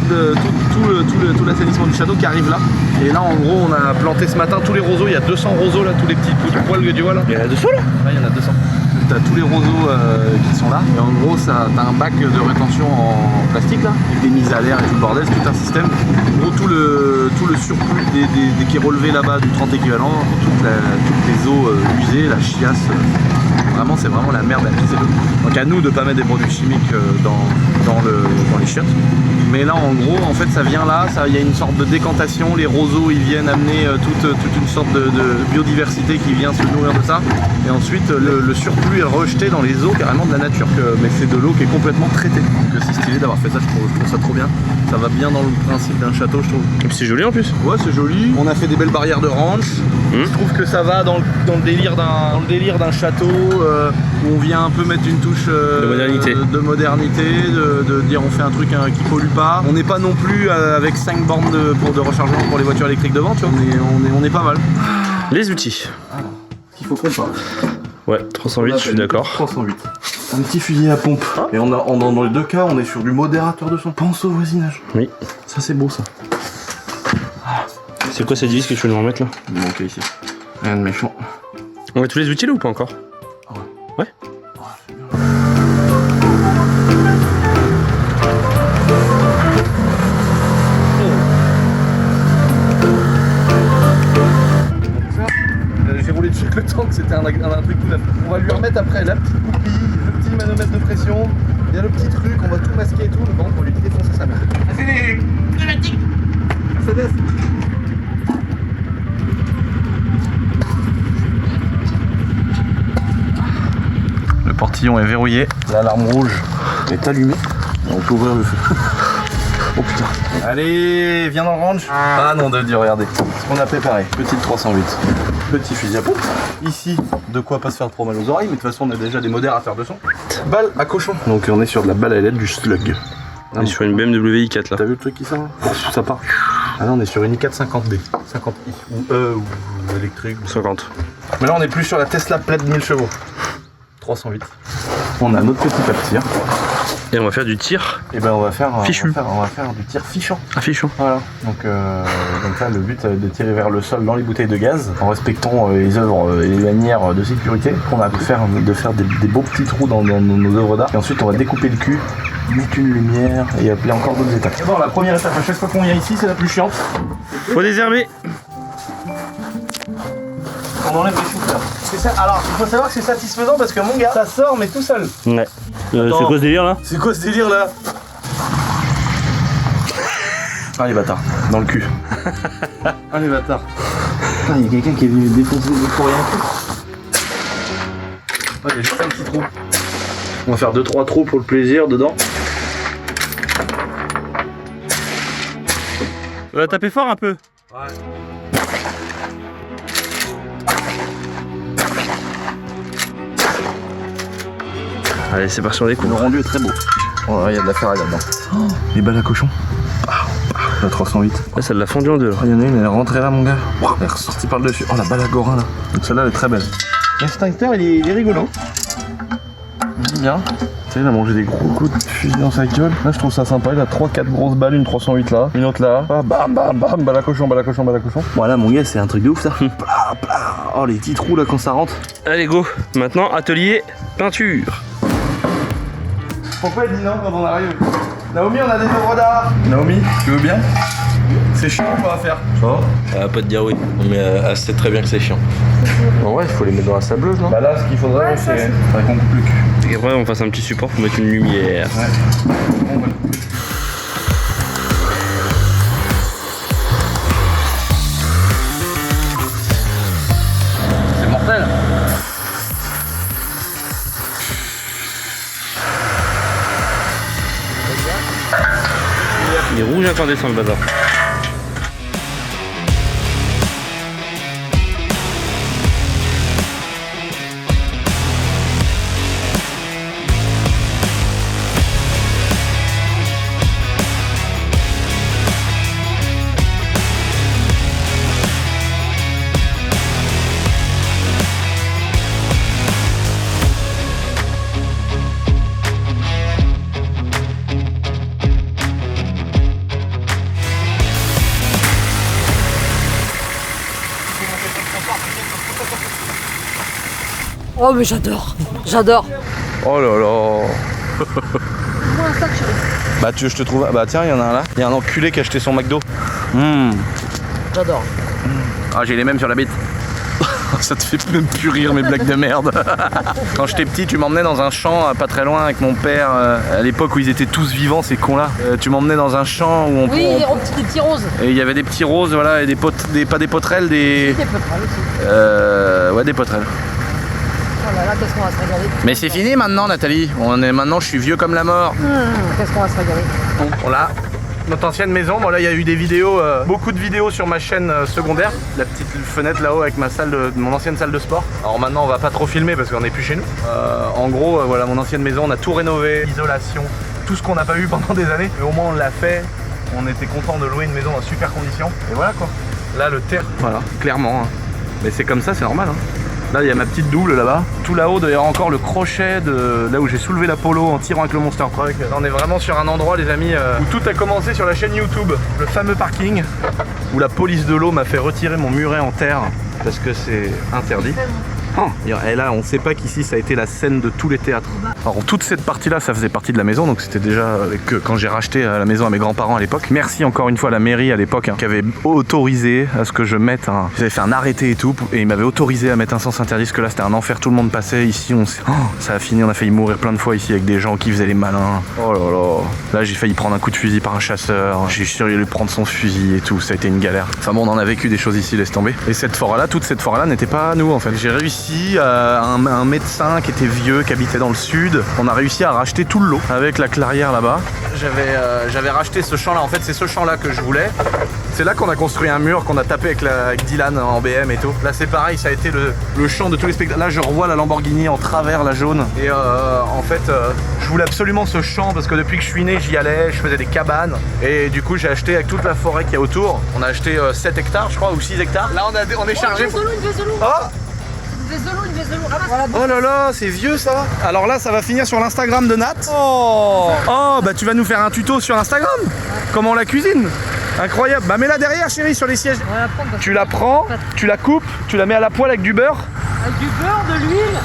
Speaker 1: tout l'assainissement du château qui arrive là. Et là en gros on a planté ce matin tous les roseaux, il y a 200 roseaux là, tous les petits poils que tu vois là.
Speaker 5: Il y en a 200 là?
Speaker 1: Ouais, il y en a 200. tu as tous les roseaux qui sont là. Et en gros, tu as un bac de rétention en plastique là, avec des mises à l'air et tout le bordel, c'est tout un système. En gros, tout le surplus qui est relevé là-bas du 30 équivalent, toutes les eaux usées, la chiasse, vraiment c'est vraiment la merde à pisser l'eau. Donc à nous de pas mettre des produits chimiques dans les chiottes. Mais là en gros en fait ça vient là, il y a une sorte de décantation, les roseaux ils viennent amener toute une sorte de biodiversité qui vient se nourrir de ça. Et ensuite le surplus est rejeté dans les eaux carrément de la nature. Mais c'est de l'eau qui est complètement traitée. Donc c'est stylé d'avoir fait ça, je trouve ça trop bien. Ça va bien dans le principe d'un château je trouve.
Speaker 5: Et puis c'est joli en plus.
Speaker 1: Ouais c'est joli. On a fait des belles barrières de ranch. Je trouve que ça va dans le délire d'un château où on vient un peu mettre une touche
Speaker 5: de modernité,
Speaker 1: de dire on fait un truc qui pollue pas. On n'est pas non plus avec 5 bornes de rechargement pour les voitures électriques devant, tu vois. On est pas mal.
Speaker 5: Les outils.
Speaker 1: Alors, il faut qu'on parle.
Speaker 5: Ouais, 308, je suis d'accord.
Speaker 1: 308. Un petit fusil à pompe. Et dans les deux cas, on est sur du modérateur de son. Pense au voisinage.
Speaker 5: Oui.
Speaker 1: Ça c'est beau ça.
Speaker 5: C'est quoi cette vis que tu veux nous remettre là?
Speaker 1: Il manque ici. Rien de méchant.
Speaker 5: On a tous les outils là ou pas encore? Ouais.
Speaker 1: J'ai roulé dessus le temps que c'était un truc tout neuf. On va lui remettre après la petite goupille, le petit manomètre de pression, il y a le petit truc, on va tout masquer et tout, le banc, on va lui défoncer sa mère. C'est les pneumatiques Mercedes. Le portillon est verrouillé, l'alarme rouge est allumée, on peut ouvrir le feu. Oh putain. Allez, viens dans le range. Ah non de Dieu, regardez. Ce qu'on a préparé. Petite 308. Petit fusil à pompe. Ici, de quoi pas se faire trop mal aux oreilles, mais de toute façon on a déjà des modérateurs de son. Balle à cochon. Donc on est sur de la balle à LED, du slug.
Speaker 5: On est sur une BMW i4 là.
Speaker 1: T'as vu le truc qui sort là? Ça part. Ah non, on est sur une i4 50D. 50i. Ou électrique.
Speaker 5: 50.
Speaker 1: Mais là on est plus sur la Tesla Plaid 1000 chevaux. 308. On a notre petit pas de tir.
Speaker 5: Et on va faire du tir.
Speaker 1: Et ben on va faire
Speaker 5: fichu.
Speaker 1: On va faire du tir fichant.
Speaker 5: Ah, fichant.
Speaker 1: Voilà. Donc là le but c'est de tirer vers le sol dans les bouteilles de gaz en respectant les œuvres et les manières de sécurité qu'on a de faire des beaux petits trous dans nos œuvres d'art. Et ensuite on va découper le cul, mettre une lumière et appeler encore d'autres étapes. D'abord la première étape à chaque fois qu'on vient ici c'est la plus chiante.
Speaker 5: Faut désherber.
Speaker 1: On enlève les chou-fleurs. Alors il faut savoir que c'est satisfaisant parce que mon gars ça sort mais tout seul.
Speaker 5: Ouais. C'est quoi ce délire là?
Speaker 1: C'est quoi ce délire là? Ah les bâtards, dans le cul. Ah les bâtards. Il y a quelqu'un qui est venu défoncer le pour rien. Ah, il y a juste un petit trou. On va faire 2-3 trous pour le plaisir dedans.
Speaker 5: On va taper fort un peu.
Speaker 1: Ouais.
Speaker 5: Allez, c'est parti, on découvre.
Speaker 1: Le rendu est très beau. Oh, il y a de la ferraille là-dedans. Oh, les balles à cochon. La 308.
Speaker 5: Là, ça l'a fondu en deux là.
Speaker 1: Il y en a une, elle est rentrée là, mon gars. Elle est ressortie par le dessus. Oh, la balle à Gorin là. Donc celle-là, elle est très belle. L'extincteur, il est rigolo. Bien. Tu sais, il a mangé des gros coups de fusil dans sa gueule. Là, je trouve ça sympa. Il a 3-4 grosses balles, une 308 là, une autre là. Ah, bam, bam, bam, balle à cochon, balle à cochon, balle à cochon. Voilà, mon gars, c'est un truc de ouf ça. Pla, pla. Oh, les petits trous là quand ça rentre.
Speaker 5: Allez, go. Maintenant, atelier peinture.
Speaker 1: Pourquoi elle dit non quand on arrive? Naomi, on a des œuvres d'art. Naomi, tu veux bien? C'est chiant ou pas à faire?
Speaker 2: Elle va pas te dire oui, mais elle sait très bien que c'est chiant.
Speaker 1: Bon ouais, il faut les mettre dans la sableuse, non? Bah là, ce qu'il faudrait, c'est qu'on coupe le cul.
Speaker 5: Et après, on fasse un petit support pour mettre une lumière.
Speaker 1: Ouais. On va le couper. C'est mortel.
Speaker 5: Il est rouge incandescent le bazar.
Speaker 6: Oh mais j'adore, j'adore.
Speaker 1: Oh là là. Bah tu veux que je te trouve... Bah tiens, il y en a un là. Il y a un enculé qui a acheté son McDo.
Speaker 6: J'adore.
Speaker 1: Ah, j'ai les mêmes sur la bite. Ça te fait même plus rire mes blagues de merde. Quand j'étais petit, tu m'emmenais dans un champ pas très loin avec mon père, à l'époque où ils étaient tous vivants, ces cons là. Tu m'emmenais dans un champ où on...
Speaker 6: Oui, des petits roses.
Speaker 1: Et il y avait des petits roses, voilà, et pas des poterelles, des...
Speaker 6: Des poterelles aussi.
Speaker 1: Ouais, des poterelles.
Speaker 6: Oh là là, qu'est-ce qu'on va se régaler.
Speaker 1: Mais c'est fini maintenant, Nathalie. Maintenant, je suis vieux comme la mort.
Speaker 6: Qu'est-ce qu'on va se régaler.
Speaker 1: On l'a. Notre ancienne maison, bon là il y a eu des vidéos, beaucoup de vidéos sur ma chaîne secondaire, la petite fenêtre là-haut avec mon ancienne salle de sport. Alors maintenant on va pas trop filmer parce qu'on n'est plus chez nous. En gros voilà, mon ancienne maison, on a tout rénové, isolation, tout ce qu'on n'a pas eu pendant des années, mais au moins on l'a fait. On était content de louer une maison dans super conditions. Et voilà quoi. Là le terre, voilà, clairement. Hein. Mais c'est comme ça, c'est normal. Hein. Là, il y a ma petite double là-bas. Tout là-haut, d'ailleurs, encore le crochet de là où j'ai soulevé la polo en tirant avec le Monster Truck. Là, on est vraiment sur un endroit, les amis, où tout a commencé sur la chaîne YouTube. Le fameux parking où la police de l'eau m'a fait retirer mon muret en terre parce que c'est interdit. Et là, on sait pas qu'ici, ça a été la scène de tous les théâtres. Alors, toute cette partie-là, ça faisait partie de la maison, donc c'était déjà quand j'ai racheté la maison à mes grands-parents à l'époque. Merci encore une fois à la mairie à l'époque, qui avait autorisé à ce que je mette un... Ils avaient fait un arrêté et tout, et ils m'avaient autorisé à mettre un sens interdit, parce que là, c'était un enfer, tout le monde passait. Ici, ça a fini, on a failli mourir plein de fois ici avec des gens qui faisaient les malins. Oh là là. Là, j'ai failli prendre un coup de fusil par un chasseur, j'ai sûr lui prendre son fusil et tout, ça a été une galère. Enfin bon, on en a vécu des choses ici, laisse tomber. Et cette forêt-là, toute cette forêt-là n'était pas à nous, en fait. J'ai réussi un médecin qui était vieux, qui habitait dans le sud. On a réussi à racheter tout le lot avec la clairière là-bas. J'avais racheté ce champ là, en fait c'est ce champ là que je voulais. C'est là qu'on a construit un mur, qu'on a tapé avec Dylan en BM et tout. Là c'est pareil, ça a été le champ de tous les spectacles. Là je revois la Lamborghini en travers, la jaune. Et en fait je voulais absolument ce champ parce que depuis que je suis né j'y allais, je faisais des cabanes. Et du coup j'ai acheté avec toute la forêt qu'il y a autour. On a acheté 7 hectares je crois ou 6 hectares. Là on est chargé. Oh là là, c'est vieux ça. Alors là, ça va finir sur l'Instagram de Nat. Oh, bah tu vas nous faire un tuto sur Instagram. Comment on la cuisine. Incroyable. Bah mets-la derrière chérie, sur les sièges. Tu la prends, tu la coupes, tu la mets à la poêle avec du beurre.
Speaker 6: Avec du beurre, de l'huile.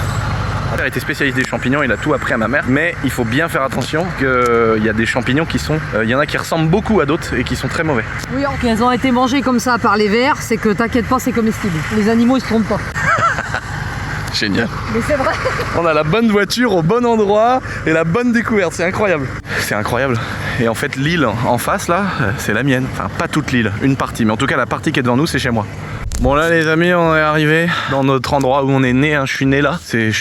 Speaker 1: Mon père était spécialiste des champignons, il a tout appris à ma mère. Mais il faut bien faire attention qu'il y a des champignons qui sont... Il y en a qui ressemblent beaucoup à d'autres et qui sont très mauvais.
Speaker 6: Oui, elles ont été mangées comme ça par les vers, c'est que t'inquiète pas, c'est comestible. Les animaux ils se trompent pas.
Speaker 1: Génial.
Speaker 6: Mais c'est vrai.
Speaker 1: On a la bonne voiture au bon endroit et la bonne découverte, c'est incroyable. C'est incroyable. Et en fait l'île en face là, c'est la mienne. Enfin pas toute l'île, une partie. Mais en tout cas la partie qui est devant nous c'est chez moi. Bon là les amis, on est arrivé dans notre endroit où on est né, hein. Je suis né là,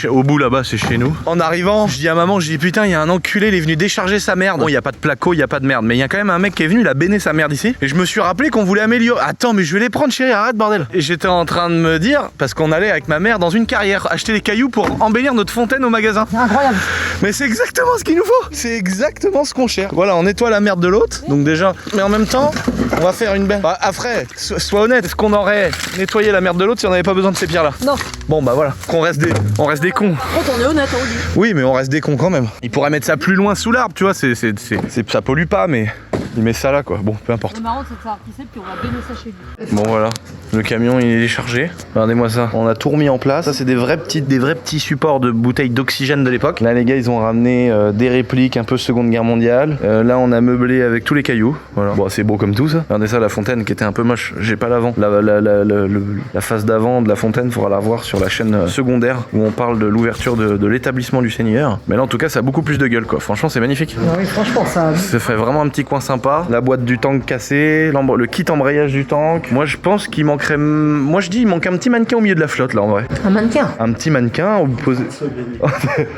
Speaker 1: au bout là-bas, c'est chez nous. En arrivant, je dis à maman, putain, il y a un enculé, il est venu décharger sa merde. Bon, il y a pas de placo, il y a pas de merde, mais il y a quand même un mec qui est venu, il a béné sa merde ici. Et je me suis rappelé qu'on voulait améliorer. Attends, mais je vais les prendre chérie, arrête bordel. Et j'étais en train de me dire, parce qu'on allait avec ma mère dans une carrière, acheter des cailloux pour embellir notre fontaine au magasin.
Speaker 6: C'est incroyable.
Speaker 1: Mais c'est exactement ce qu'il nous faut. C'est exactement ce qu'on cherche. Voilà, on nettoie la merde de l'autre. Donc déjà, mais en même temps, on va faire une belle... Bah, après, sois honnête, est-ce qu'on aurait nettoyé la merde de l'autre si on n'avait pas besoin de ces pierres là?
Speaker 6: Non.
Speaker 1: Bon bah voilà, on reste des cons.
Speaker 6: On est honnête, on dit.
Speaker 1: Oui mais on reste des cons quand même. Il pourrait mettre ça plus loin sous l'arbre, tu vois, ça pollue pas mais il met ça là quoi, bon peu importe.
Speaker 6: Le marrant c'est de savoir qui c'est puis on va bénir ça chez lui.
Speaker 1: Bon voilà, le camion il est déchargé. Regardez-moi ça, on a tout remis en place. Ça c'est des vrais petits supports de bouteilles d'oxygène de l'époque. Là les gars ils ont ramené des répliques un peu Seconde Guerre mondiale. Là on a meublé avec tous les cailloux. Voilà. Bon c'est beau comme tout ça. Regardez ça, la fontaine qui était un peu moche. J'ai pas l'avant. La face d'avant de la fontaine, faudra la voir sur la chaîne secondaire où on parle de l'ouverture de l'établissement du Seigneur. Mais là en tout cas ça a beaucoup plus de gueule quoi. Franchement c'est magnifique.
Speaker 6: Oui franchement ça
Speaker 1: fait vraiment un petit coin sympa. La boîte du tank cassée, le kit embrayage du tank. Moi je pense qu'il manquerait... Moi je dis il manque un petit mannequin au milieu de la flotte là en vrai.
Speaker 6: Un mannequin.
Speaker 1: Un petit mannequin où vous posez...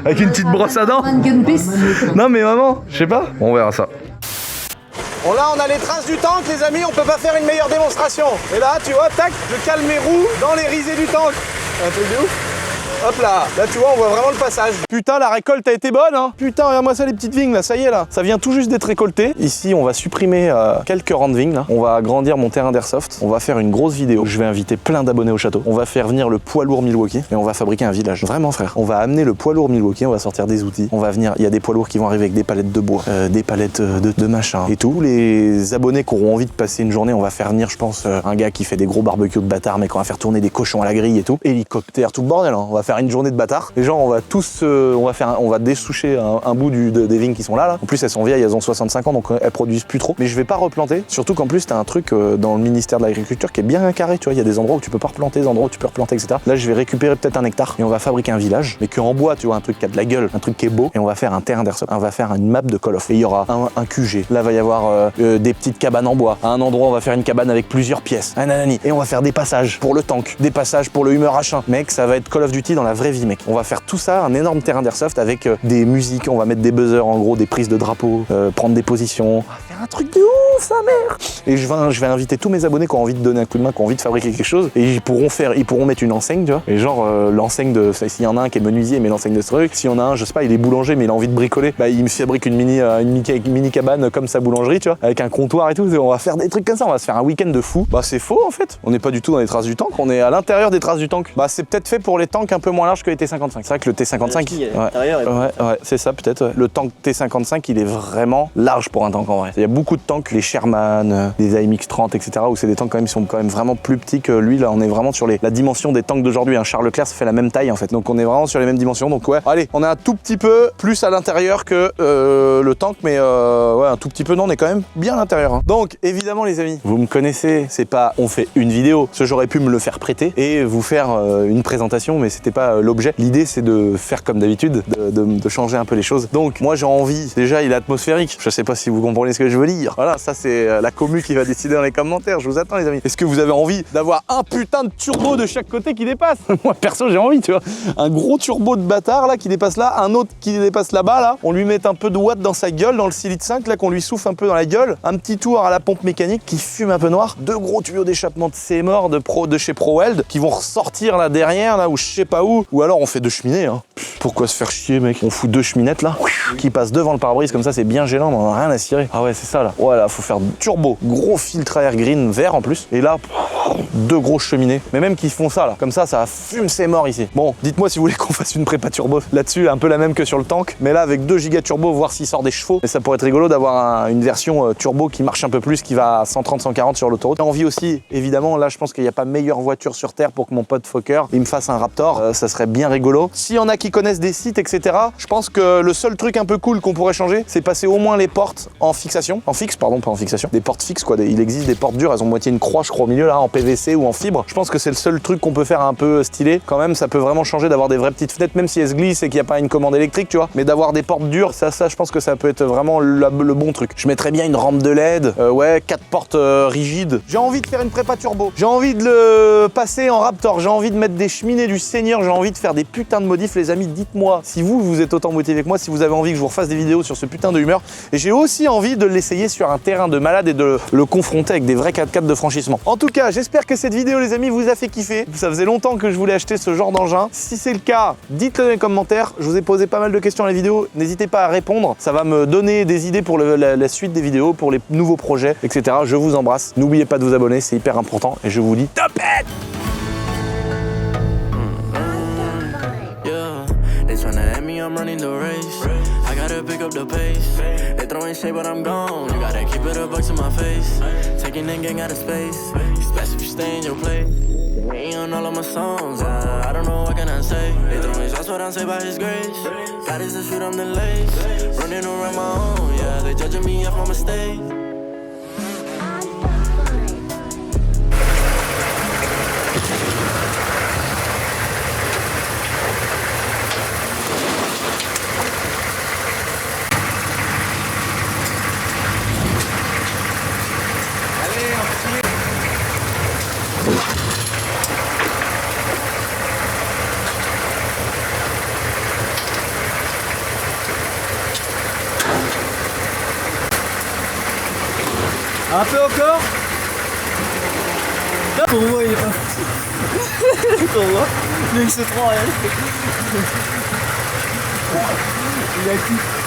Speaker 1: avec une petite brosse à dents.
Speaker 6: Mannequin piece.
Speaker 1: Non mais maman, je sais pas. On verra ça. Bon là on a les traces du tank les amis, on peut pas faire une meilleure démonstration. Et là tu vois, tac, je cale mes roues dans les risées du tank. Un truc de ouf. Hop là, là tu vois on voit vraiment le passage. Putain la récolte a été bonne hein. Putain regarde-moi ça les petites vignes là, ça y est là. Ça vient tout juste d'être récolté. Ici on va supprimer quelques rangs de vignes là. On va agrandir mon terrain d'airsoft. On va faire une grosse vidéo. Je vais inviter plein d'abonnés au château. On va faire venir le poids lourd Milwaukee et on va fabriquer un village. Vraiment frère. On va amener le poids lourd Milwaukee, on va sortir des outils. On va venir, il y a des poids lourds qui vont arriver avec des palettes de bois, des palettes de machin. Et tous les abonnés qui auront envie de passer une journée, on va faire venir je pense un gars qui fait des gros barbecues de bâtards mais qu'on va faire tourner des cochons à la grille et tout. Hélicoptère, tout le bordel hein. On va faire faire une journée de bâtard. Les gens, on va tous, on va dessoucher un bout des vignes qui sont là. En plus, elles sont vieilles, elles ont 65 ans, donc elles produisent plus trop. Mais je vais pas replanter. Surtout qu'en plus, t'as un truc dans le ministère de l'Agriculture qui est bien carré. Tu vois, il y a des endroits où tu peux pas replanter, des endroits où tu peux replanter, etc. Là, je vais récupérer peut-être 1 hectare et on va fabriquer un village, mais qu'en bois, tu vois, un truc qui a de la gueule, un truc qui est beau. Et on va faire un terrain d'airsoft. On va faire une map de Call of. Et il y aura un QG. Là, va y avoir des petites cabanes en bois. À un endroit, on va faire une cabane avec plusieurs pièces. Et on va faire des passages pour le tank, des passages pour le Hummer H1. Mec, ça va être Call of Duty dans la vraie vie, mec. On va faire tout ça, un énorme terrain d'airsoft avec des musiques, on va mettre des buzzers, en gros, des prises de drapeau, prendre des positions. On va faire un truc de ouf, sa mère. Et je vais inviter tous mes abonnés qui ont envie de donner un coup de main, qui ont envie de fabriquer quelque chose. Et ils pourront mettre une enseigne, tu vois. Et genre, l'enseigne de. S'il y en a un qui est menuisier, mais l'enseigne de ce truc. S'il y en a un, je sais pas, il est boulanger, mais il a envie de bricoler, bah, il me fabrique une mini cabane comme sa boulangerie, tu vois, avec un comptoir et tout. On va faire des trucs comme ça, on va se faire un week-end de fou. Bah, c'est faux en fait. On n'est pas du tout dans les traces du tank, on est à l'intérieur des traces du tank. Bah, c'est peut-être fait pour les tanks un peu moins larges que les T55. C'est vrai que le T55. Ouais, c'est ça peut-être. Ouais. Le tank T55, il est vraiment large pour un tank en vrai. Il y a beaucoup de tanks, les Sherman, les AMX-30, etc., où c'est des tanks quand même, qui sont quand même vraiment plus petits que lui. Là, on est vraiment sur la dimension des tanks d'aujourd'hui. Un Charles Leclerc, ça fait la même taille en fait. Donc on est vraiment sur les mêmes dimensions. Donc ouais, allez, on est un tout petit peu plus à l'intérieur que le tank, mais ouais, un tout petit peu non, on est quand même bien à l'intérieur. Hein. Donc évidemment les amis, vous me connaissez, c'est pas on fait une vidéo, j'aurais pu me le faire prêter et vous faire une présentation, mais c'était pas l'objet. L'idée c'est de faire comme d'habitude, de changer un peu les choses. Donc moi j'ai envie, déjà il est atmosphérique, je sais pas si vous comprenez ce que je veux dire. Voilà, ça c'est la commu qui va décider dans les commentaires, je vous attends les amis. Est-ce que vous avez envie d'avoir un putain de turbo de chaque côté qui dépasse? Moi perso j'ai envie, tu vois, un gros turbo de bâtard là qui dépasse là, un autre qui dépasse là-bas là, on lui met un peu de watts dans sa gueule, dans le 6 litres 5 là, qu'on lui souffle un peu dans la gueule, un petit tour à la pompe mécanique qui fume un peu noir, 2 gros tuyaux d'échappement de CMOR de chez ProWeld qui vont ressortir là derrière là, ou je sais pas où, ou alors on fait 2 cheminées hein. Pourquoi se faire chier mec, on fout 2 cheminettes là qui passent devant le pare-brise comme ça, c'est bien gênant, on en a rien à cirer. Ah ouais c'est ça là, voilà, faut faire turbo, gros filtre air green vert en plus, et là 2 grosses cheminées, mais même qui font ça là, comme ça fume CMOR ici. Bon, dites-moi si vous voulez qu'on fasse une prépa turbo là-dessus, un peu la même que sur le tank, mais là avec 2 gigas turbo, voir s'il sort des chevaux. Mais ça pourrait être rigolo d'avoir une version turbo qui marche un peu plus, qui va à 130-140 sur l'autoroute. J'ai envie aussi, évidemment, là je pense qu'il n'y a pas meilleure voiture sur Terre pour que mon pote Fokker il me fasse un Raptor, ça serait bien rigolo. S'il y en a qui connaissent des sites, etc., je pense que le seul truc un peu cool qu'on pourrait changer, c'est passer au moins les portes en fixation, en fixe, pardon, pas en fixation, des portes fixes quoi. Il existe des portes dures, elles ont moitié une croix je crois au milieu là, en PVC ou en fibre. Je pense que c'est le seul truc qu'on peut faire un peu stylé. Quand même, ça peut vraiment changer d'avoir des vraies petites fenêtres, même si elles se glissent et qu'il n'y a pas une commande électrique, tu vois. Mais d'avoir des portes dures, ça, je pense que ça peut être vraiment le bon truc. Je mettrais bien une rampe de LED, ouais, 4 portes rigides. J'ai envie de faire une prépa turbo. J'ai envie de le passer en Raptor. J'ai envie de mettre des cheminées du Seigneur. J'ai envie de faire des putains de modifs, les amis. Dites-moi si vous êtes autant motivé que moi, si vous avez envie que je vous refasse des vidéos sur ce putain de Hummer. Et j'ai aussi envie de l'essayer sur un terrain de malade et de le confronter avec des vrais 4x4 de franchissement. En tout cas, j'espère que cette vidéo, les amis, vous a fait kiffer. Ça faisait longtemps que je voulais acheter ce genre d'engin. Si c'est le cas, dites-le dans les commentaires. Je vous ai posé pas mal de questions dans la vidéo. N'hésitez pas à répondre. Ça va me donner des idées pour la suite des vidéos, pour les nouveaux projets, etc. Je vous embrasse. N'oubliez pas de vous abonner, c'est hyper important. Et je vous dis top it!
Speaker 7: They tryna at me, I'm running the race. I gotta pick up the pace. They throwing shade, but I'm gone. You gotta keep it a buck to my face. Taking that gang out of space. Especially if you stay in your place. Ain't on all of my songs. I don't know what can I say. They throwing shots, but I'm saved by His grace. God is the shoot, I'm the lace. Running around my own, yeah. They judging me off my mistakes.
Speaker 3: Un peu encore. Là pour moi il est pas pour moi, le X3 il a tout.